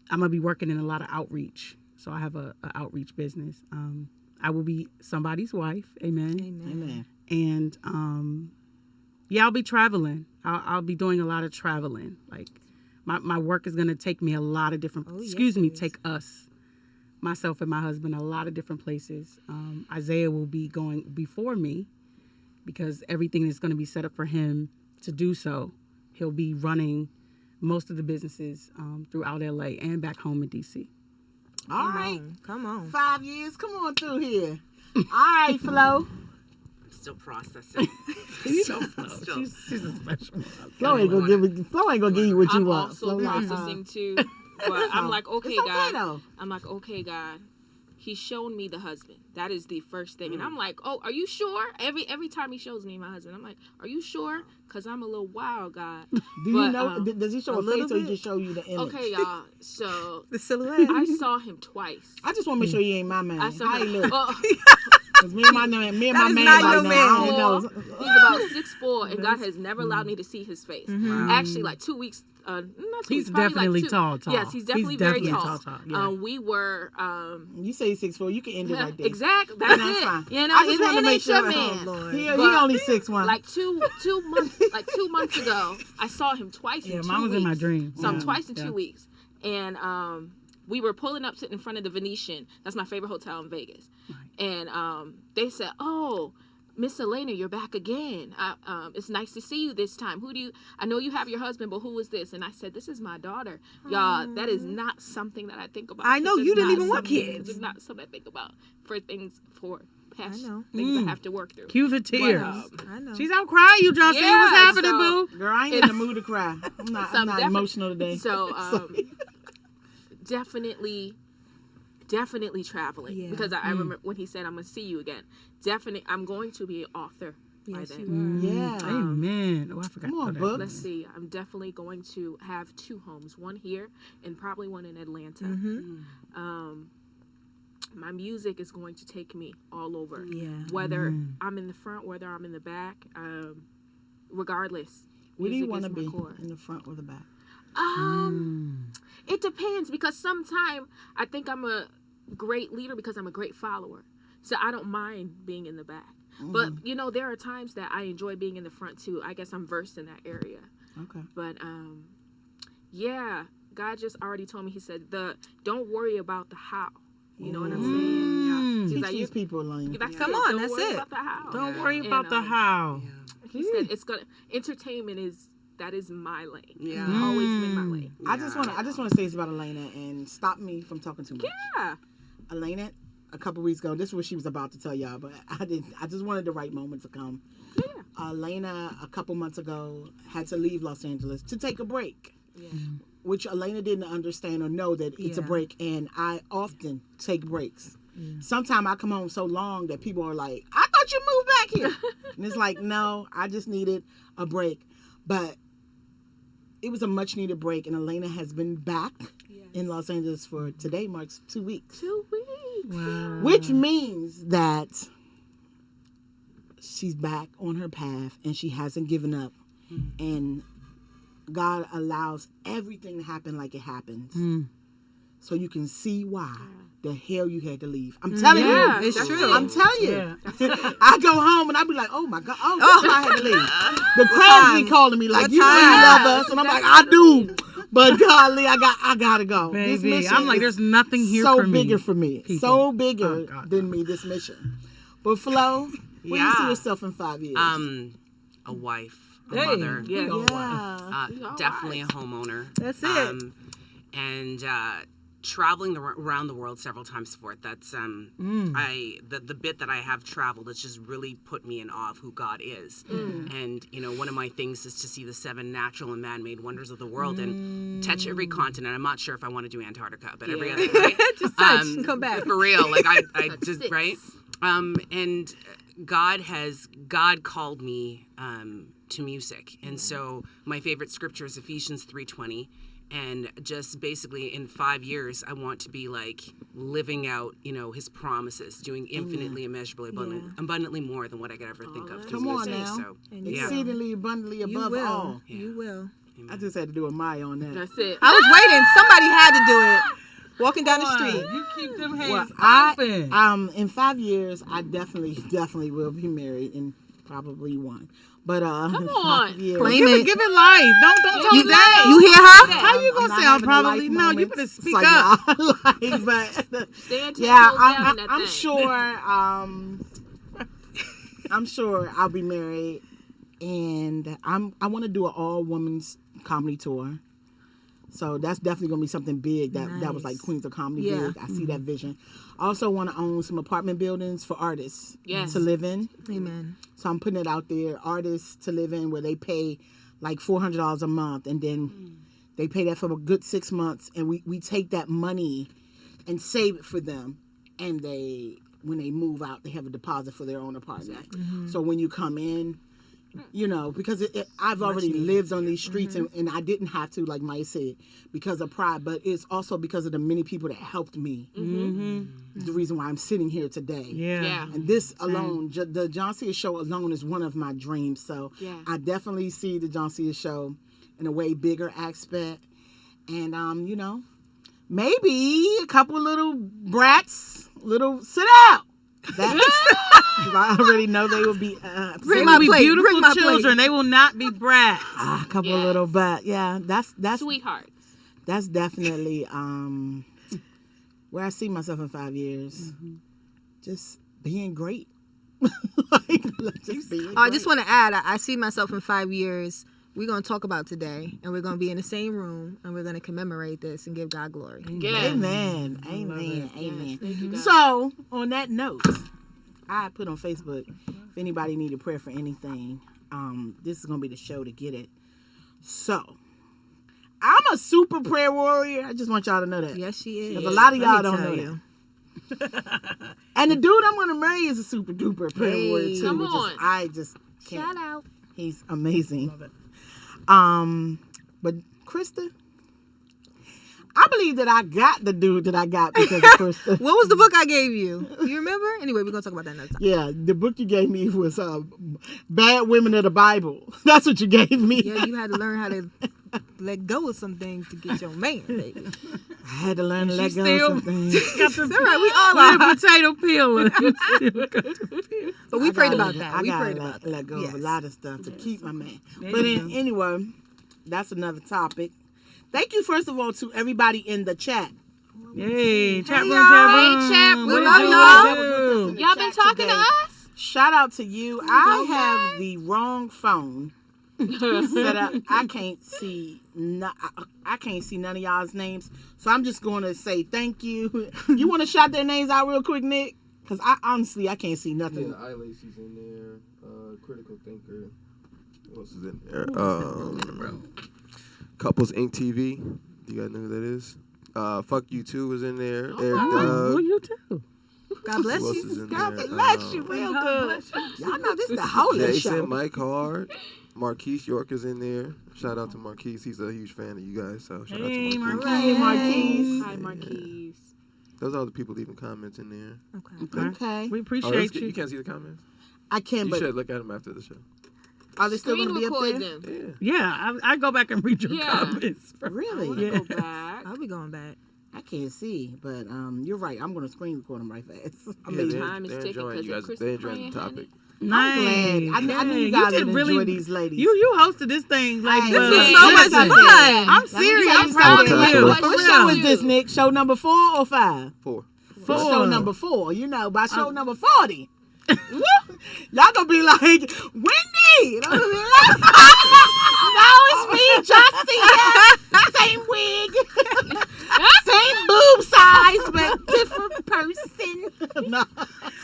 going to be working in a lot of outreach. So I have a outreach business. I will be somebody's wife. Amen. Amen. And I'll be traveling. I'll be doing a lot of traveling. Like my work is going to take me a lot of different, take us, myself and my husband, a lot of different places. Isaiah will be going before me because everything is going to be set up for him to do so. He'll be running most of the businesses throughout LA and back home in DC. All right. Come on. 5 years. Come on through here. All right, Flo. Still processing. She's a special one. Flo ain't gonna give you what you I'm want. also Flo like, processing too. But I'm like, okay, it's okay, God. though. I'm like, okay, God. he's shown me the husband. That is the first thing. And I'm like, oh, are you sure? Every time he shows me my husband, I'm like, are you sure? Because I'm a little wild guy. Do you know? Does he show a face or he bit. just show you the image? Okay, y'all. So The silhouette. I saw him twice. I just want to make sure you ain't my man. I saw How he him. look? Oh, 'Cause me and my man is right not now. your I man. don't know. He's about 6'4", and God has never allowed me to see his face. Actually, like 2 weeks. Not 2 He's weeks, probably definitely like tall. Yes, he's definitely very tall. Yeah. We were. You say 6'4", you can end it right there. Exactly. That's That's it. fine. You know, I just it wanted to make ain't sure. your man. Oh, Lord. He But- only 6'1". Like two months ago, I saw him twice in 2 weeks. mine was in my dream. So Yeah. twice in Yeah. 2 weeks, and we were pulling up, sitting in front of the Venetian. That's my favorite hotel in Vegas. And they said, "Oh, Miss Elena, you're back again. It's nice to see you this time. I know you have your husband, but who is this?" And I said, "This is my daughter." Y'all, that is not something that I think about. I know, It's you didn't not even want something- kids. It's not something I think about for past I know. things I have to work through. Cue the tears. I know. She's out crying, you, Joncea. Yeah, What's happening, so- boo? Girl, I ain't in the mood to cry. I'm not emotional today. So definitely traveling, Yeah. because I remember when he said, "I'm gonna see you again." Definitely, I'm going to be an author by Yes, then. you are. Yeah. Amen. Oh, I forgot. Come on, that. book. Let's see. I'm definitely going to have 2 homes, one here and probably one in Atlanta. My music is going to take me all over. Yeah. Whether I'm in the front, whether I'm in the back, regardless. Where do you music want to is my be? core. In the front or the back? It depends, because sometimes I think I'm a great leader because I'm a great follower. So I don't mind being in the back. But, there are times that I enjoy being in the front too. I guess I'm versed in that area. Okay. But, yeah, God just already told me, he said, don't worry about the how. You know what I'm saying? He's Teach like, these people, Elena. Come on, don't that's worry it. about the how. Don't worry And, about the how. He said entertainment is my lane. Yeah. It's always been my lane. I just want to say this about Elena and stop me from talking too much. Yeah. Elena, a couple weeks ago, this is what she was about to tell y'all, but I didn't. I just wanted the right moment to come. Yeah. Elena, a couple months ago, had to leave Los Angeles to take a break, Yeah. which Elena didn't understand or know that it's a Yeah. break, and I often take breaks. Sometimes I come home so long that people are like, "I thought you moved back here," and it's like, no, I just needed a break. But it was a much needed break, and Elena has been back in Los Angeles for today marks 2 weeks. 2 weeks. Wow. Which means that she's back on her path and she hasn't given up. And God allows everything to happen like it happens. So you can see why the hell you had to leave. I'm telling Yeah, you. it's that's true. it. I'm telling you. Yeah. I go home and I be like, oh my God, that's why I had to leave. The crowds be calling me like, What you really time? love us. And I'm like, I do. But golly, I gotta go. This Baby, mission I'm like, is there's nothing here so for me. bigger for me. people. So bigger Oh, God. than me, this mission. But Flo, where do you see Yeah. yourself in 5 years? A wife, a Hey. mother, Yeah. Yeah. definitely a homeowner. That's it. And traveling around the world several times for it. That's the bit that I have traveled. It's just really put me in awe of who God is. And one of my things is to see the 7 natural and man-made wonders of the world and touch every continent. I'm not sure if I want to do Antarctica, but every other right? Just touch and come back. For real, like I just 6. right. And God called me to music, and so my favorite scripture is Ephesians 3:20. And just basically in 5 years, I want to be like living out, his promises, doing infinitely, immeasurably, abundantly more than what I could ever think of. through Come on music. now. So, And you yeah. Exceedingly abundantly You above will. all. You will. I just had to do a Maya on that. That's it. I was waiting. Somebody had to do it. Walking down the street. You keep them hands Well, open. in 5 years, I definitely will be married and probably one. But Come in on. 5 years, Claim it. Give it life. Don't tell You, me that. you hear her? How you I'm gonna not say I'm having a probably life no? You moment. better It's speak like, up. nah, like, but Stand 10 yeah, toes down in that I'm thing. sure. I'm sure I'll be married, and I want to do an all women's comedy tour. So that's definitely gonna be something big. That was like Nice. Queens of Comedy Yeah. big. I see that vision. I also want to own some apartment buildings for artists Yes. to live in. Amen. So I'm putting it out there, artists to live in, where they pay like $400 a month, and then they pay that for a good 6 months, and we take that money and save it for them, and when they move out, they have a deposit for their own apartment. So when you come in, you know, because I've already lived on these streets and I didn't have to, like Maya said, because of pride, but it's also because of the many people that helped me. The reason why I'm sitting here today. Yeah. And this alone, the Joncea Show alone is one of my dreams. So I definitely see the Joncea Show in a way bigger aspect. And, you know, maybe a couple little brats, sit out. I already know they will be They will be beautiful children. They will not be brats. a couple little, but yeah, that's Sweethearts. that's definitely where I see myself in 5 years. Just being great. I just want to add, I see myself in 5 years. We're going to talk about today, and we're going to be in the same room, and we're going to commemorate this and give God glory. Yes. Amen. Amen. Yes, thank you, God. So, on that note, I put on Facebook, if anybody needed prayer for anything, this is going to be the show to get it. So, I'm a super prayer warrior. I just want y'all to know that. Yes, she is. Because a lot of Let me y'all don't tell know you. that. And the dude I'm going to marry is a super duper prayer warrior, too. Come which on. is, I just can't. Shout out. He's amazing. Love it. But Krista, I believe that I got the dude that I got because of Krista. What was the book I gave you? You remember? Anyway, we're going to talk about that another time. Yeah, the book you gave me was Bad Women of the Bible. That's what you gave me. Yeah, you had to learn how to let go of some things to get your man, baby. I had to learn to let go still of some things. Got the, All right, we all with are. the potato peeler. But we prayed about I that. We gotta prayed about that. let go of Yes. a lot of stuff to keep my man. There But you go. anyway, that's another topic. Thank you, first of all, to everybody in the chat. Yay, chat room, y'all. chat room. Hey, chat room. What We love it y'all. do? Y'all been talking to us? Shout out to you. I have the wrong phone set up. I can't see none of y'all's names. So I'm just going to say thank you. You want to shout their names out real quick, Nick? Because I can't see nothing. Yeah, iLacey's in there. Critical Thinker. What else is in there? Couples Inc. TV. You guys know who that is? Fuck You Too was in there. Eric Oh, Doug. you too. God bless Who else you. is in God there? bless you real good. Y'all know this is the holiest Jason, show. Mike Hard. Marquise York is in there. Shout out to Marquise. He's a huge fan of you guys. So shout out Hey, to Marquise. Marquise. Hey, Marquise. Hi, Marquise. Those are all the people leaving comments in there. Okay. Okay. We Oh, appreciate you you. can't see the comments? I can, You but should look at them after the show. are they still going Screen to be up record there? them. Yeah. Yeah, I go back and read your Yeah. comments. Really? Go back. I'll be going back. I can't see, but you're right. I'm going to screen record them right fast. I Yeah, mean, time is they're ticking enjoying 'cause you of guys. Chris They're enjoying praying, the topic. Nice. I knew you Yay. guys did would enjoy these ladies. You hosted this thing like Hey, well. this was so much listen, fun. I'm serious. tell I'm you proud of something. you. What For What real. show is this, Nick? Show number 4 or 5? 4. Four. Show number 4. You know, by show number 40. Y'all gonna be like, Wendy! And I'm gonna be like, no, it's me, Joncea. Same wig. Same boob size, but different person. No.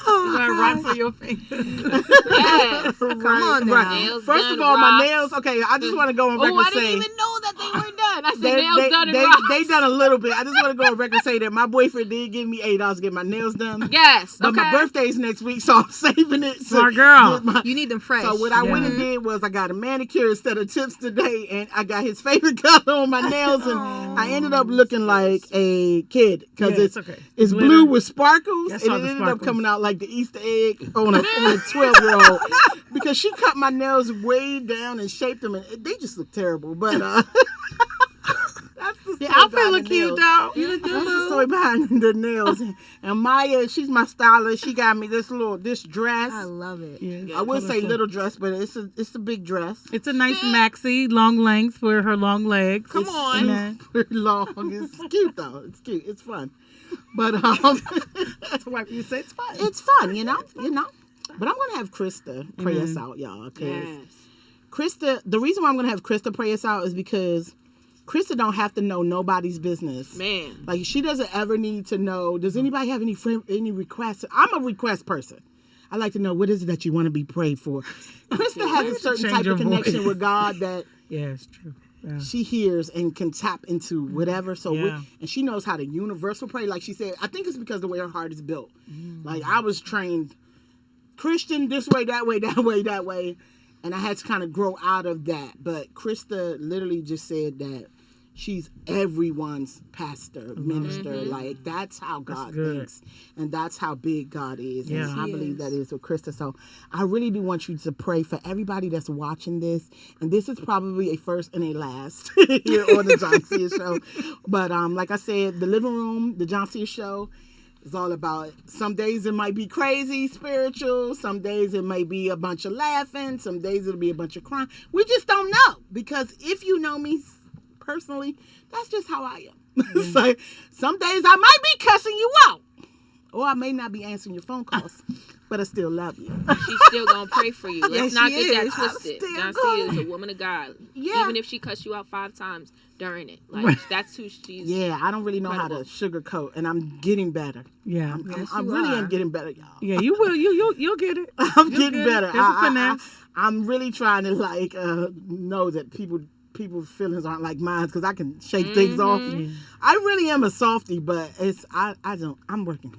You got rocks on your fingers. Yes. Come on now. Nails First done, of all, my rocks. nails, okay, I just want to go on record Oh, I and say. didn't even know that they were done. I said nails done and they, rocks. they done a little bit. I just want to go on record and say that my boyfriend did give me $8 to get my nails done. Yes. But Okay. my birthday's next week, so I'm saving it. to Smart girl. get my- You need them fresh. So what I went and did was I got a manicure instead of tips today, and I got his favorite color on my nails, and I ended up looking like a kid because Yeah, it's it's okay. it's Glitter. blue with sparkles, Yeah, I and saw it the ended up sparkles. coming out like the Easter egg on a 12-year-old because she cut my nails way down and shaped them, and they just look terrible. But that's the The story outfit behind look the cute nails. though. You look good. That's the boo. story behind the nails. And Maya, she's my stylist. She got me this dress. I love it. Yes, I would say colorful. little dress, but it's a big dress. It's a nice maxi, long length for her long legs. Come on. Amen. Pretty long. It's cute though. It's cute. It's fun. But That's why you say it's fun. it's fun, you know. But I'm gonna have Krista pray us out, y'all. Cause Yes. Krista, the reason why I'm gonna have Krista pray us out is because Krista don't have to know nobody's business. Man. Like she doesn't ever need to know. Does anybody have any requests? I'm a request person. I like to know what is it that you want to be prayed for. Krista has a certain Change type your of connection voice. with God that Yeah, it's true. she hears and can tap into whatever. So and she knows how to universal pray. Like she said, I think it's because the way her heart is built. Like I was trained Christian this way, that way, that way, that way. And I had to kind of grow out of that. But Krista literally just said that she's everyone's pastor, minister. Like, that's how God thinks. And that's how big God is. Yeah. And I believe that is with Krista. So I really do want you to pray for everybody that's watching this. And this is probably a first and a last here on the Joncea Show. But like I said, the living room, the Joncea Show, it's all about, some days it might be crazy, spiritual. Some days it may be a bunch of laughing. Some days it'll be a bunch of crying. We just don't know. Because if you know me personally, that's just how I am. So some days I might be cussing you out. Or I may not be answering your phone calls. But I still love you. She's still gonna pray for you. Let's not get that twisted. Joncea is a woman of God. Yeah. Even if she cussed you out 5 times during it, like that's who she's. Yeah, I don't really know how to sugarcoat, and I'm getting better. Yeah, I really am getting better, y'all. Yeah, you will. You'll get it. I'm getting better. There's a finesse. I'm really trying to like know that people's feelings aren't like mine, because I can shake things off. I really am a softie, but I'm working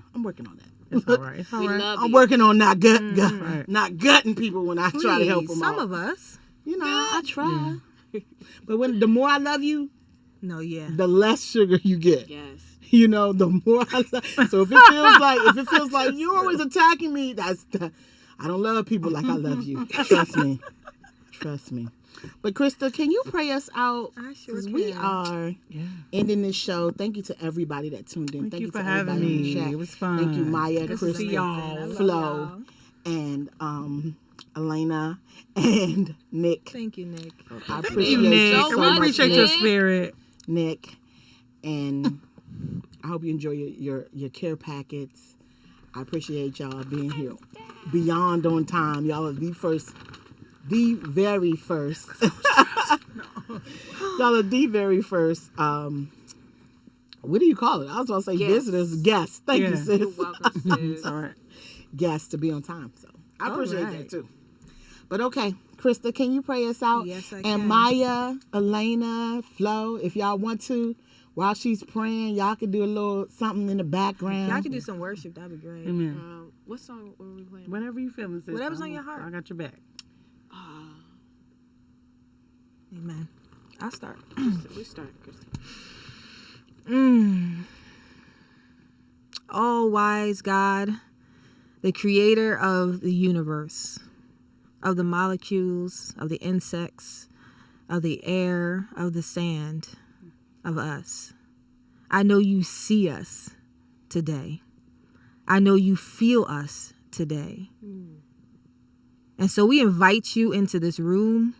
on that. It's all right. It's all We right. love I'm you. working on not gutting people when I try to help them Some out. of us. You know, I try. But the more I love you, No, yeah. the less sugar you get. Yes. You know, the more I love. So if it feels like you're always attacking me, I don't love people like I love you. Trust me. But Krista, can you pray us out? I sure 'Cause can. we are ending this show. Thank you to everybody that tuned in. Thank you for to having everybody in the me. chat. It was fun. Thank you, Maya, Good to see Krista, y'all. Flo, and Elena, and Nick. Thank you, Nick. I Thank appreciate you, Nick. so We much, appreciate your Nick. spirit. Nick, and I hope you enjoy your care packets. I appreciate y'all being here beyond on time. Y'all are the very first. Y'all are the very first. What do you call it? I was going to say visitors, guests. Thank you, sis. You're welcome, sis. All right. Guests to be on time. So I appreciate right. that too. But okay, Krista, can you pray us out? Yes, I And can. Maya, Elena, Flo, if y'all want to, while she's praying, y'all can do a little something in the background. Y'all can do some worship. That'd be great. Amen. What song were we playing? Whatever you feeling, sis. Whatever's on your heart. I got your back. Amen. I'll start. We start, Krista. All wise God, the creator of the universe, of the molecules, of the insects, of the air, of the sand, of us. I know you see us today. I know you feel us today. And so we invite you into this room,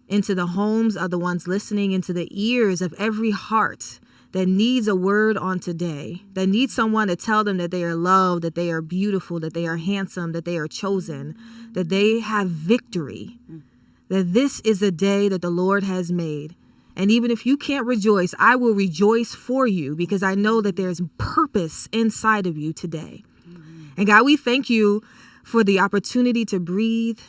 into the homes of the ones listening, into the ears of every heart that needs a word on today, that needs someone to tell them that they are loved, that they are beautiful, that they are handsome, that they are chosen, that they have victory, that this is a day that the Lord has made. And even if you can't rejoice, I will rejoice for you, because I know that there's purpose inside of you today. And God, we thank you for the opportunity to breathe,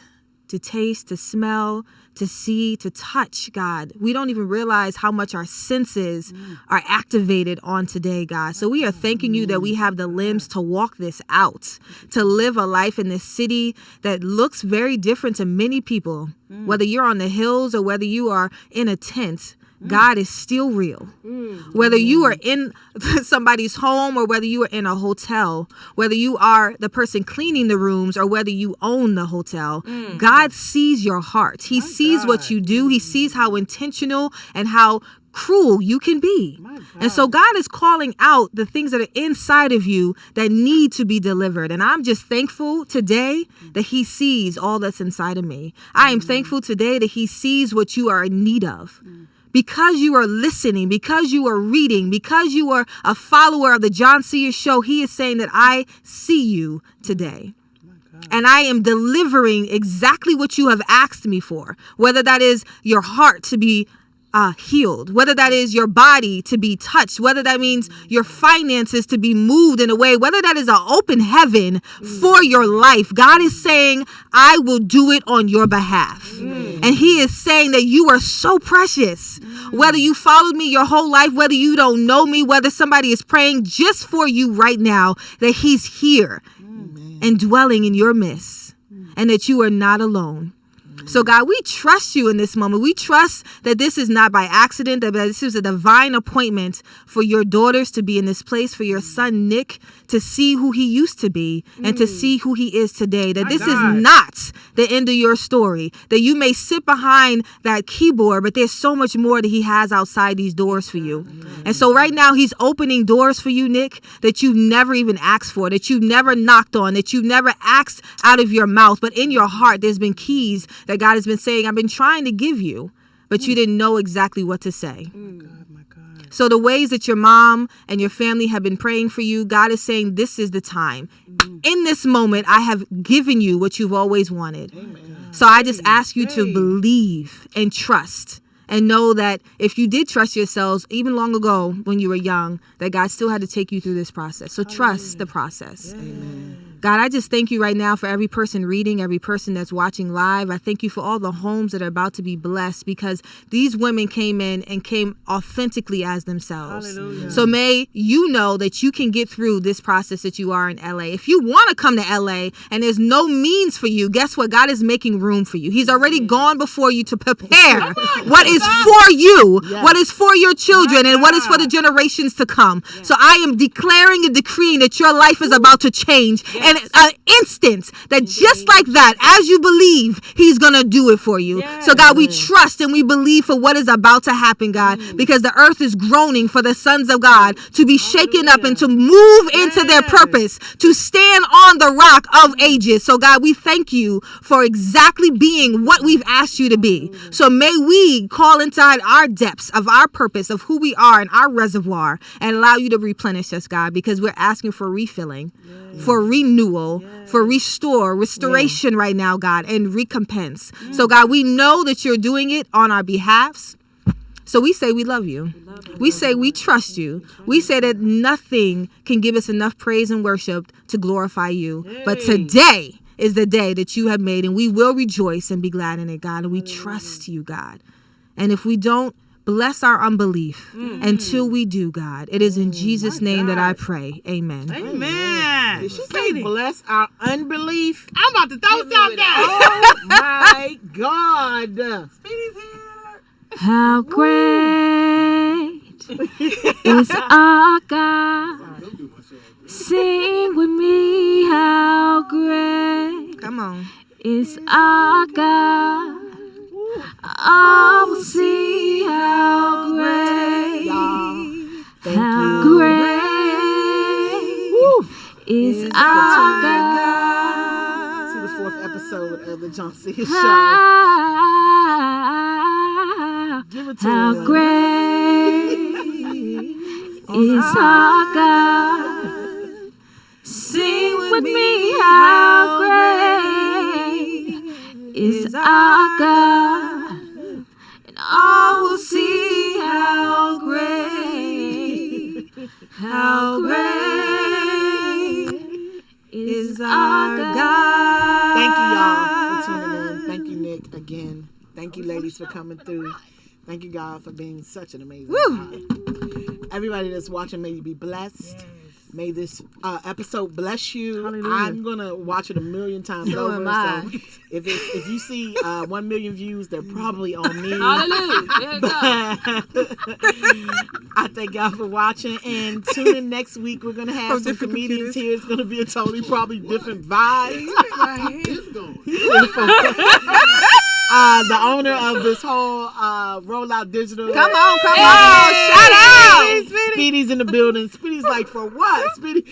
to taste, to smell, to see, to touch, God. We don't even realize how much our senses are activated on today, God. So we are thanking you that we have the limbs to walk this out, to live a life in this city that looks very different to many people. Whether you're on the hills or whether you are in a tent, God is still real. Whether you are in somebody's home or whether you are in a hotel, whether you are the person cleaning the rooms or whether you own the hotel, God sees your heart. He sees what you do. He sees how intentional and how cruel you can be. And so God is calling out the things that are inside of you that need to be delivered. And I'm just thankful today that he sees all that's inside of me. I am thankful today that he sees what you are in need of. Because you are listening, because you are reading, because you are a follower of the Joncea Show, he is saying that I see you today. And I am delivering exactly what you have asked me for, whether that is your heart to be healed, whether that is your body to be touched, whether that means your finances to be moved in a way, whether that is an open heaven for your life. God is saying, I will do it on your behalf. And he is saying that you are so precious. Whether you followed me your whole life, whether you don't know me, whether somebody is praying just for you right now, that he's here and dwelling in your midst, and that you are not alone. So God, we trust you in this moment. We trust that this is not by accident, that this is a divine appointment for your daughters to be in this place, for your son Nick to see who he used to be and to see who he is today. That this is not the end of your story, that you may sit behind that keyboard, but there's so much more that he has outside these doors for you. And so right now he's opening doors for you, Nick, that you've never even asked for, that you've never knocked on, that you've never asked out of your mouth, but in your heart there's been keys that God has been saying, I've been trying to give you, but you didn't know exactly what to say. So the ways that your mom and your family have been praying for you, God is saying, this is the time. In this moment, I have given you what you've always wanted. So I just ask you to believe and trust and know that if you did trust yourselves, even long ago when you were young, that God still had to take you through this process. So trust the process. God, I just thank you right now for every person reading, every person that's watching live. I thank you for all the homes that are about to be blessed, because these women came in and came authentically as themselves. Hallelujah. So may you know that you can get through this process that you are in LA. If you want to come to LA and there's no means for you, guess what? God is making room for you. He's already gone before you to prepare what is for you, what is for your children, and what is for the generations to come. So I am declaring and decreeing that your life is about to change. And an instant that just like that, as you believe, he's going to do it for you. So God, we trust and we believe for what is about to happen, God, because the earth is groaning for the sons of God to be shaken up and to move into their purpose, to stand on the rock of ages. So God, we thank you for exactly being what we've asked you to be. So may we call inside our depths of our purpose, of who we are and our reservoir, and allow you to replenish us, God, because we're asking for refilling, for renewal, for restoration right now, God, and recompense. So God, we know that you're doing it on our behalves. So we say we love you. We say we trust you. We say that nothing can give us enough praise and worship to glorify you. But today is the day that you have made, and we will rejoice and be glad in it, God. And we trust you, God. And if we don't, bless our unbelief until we do, God. It is in Jesus' name that I pray. Amen. Amen. Did she say bless our unbelief? I'm about to throw something down. Oh my God. Speedy's here. How great is our God? Sing with me, how great Come on. is our God? I will see how great, how great is our God. To the 4th episode of the Joncea Show. Give it to How him. great is our God? Sing with me, how great is our God, and I will see how great is our God. Thank you, y'all, for tuning in. Thank you, Nick, again. Thank you, ladies, for coming through. Thank you, God, for being such an amazing God. Everybody that's watching, may you be blessed. May this episode bless you. Hallelujah. I'm going to watch it 1,000,000 times over. So if you see 1 million views, they're probably on me. Hallelujah. There you go. I thank y'all for watching. And tune in next week. We're going to have some comedians here. It's going to be a totally probably different vibe. The owner of this whole Rollout Digital. Come on. Shout out. Speedy's in the building. Speedy's like, for what? Speedy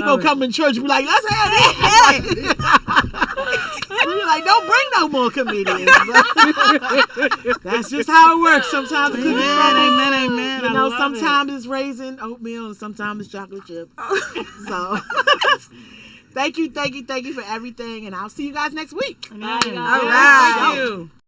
gonna come in church and be like, let's have it. Speedy like, don't bring no more comedians. That's just how it works. Sometimes it could be Amen. You know, sometimes it's raisin oatmeal and sometimes it's chocolate chip. So thank you for everything, and I'll see you guys next week. All right. All right. Thank you.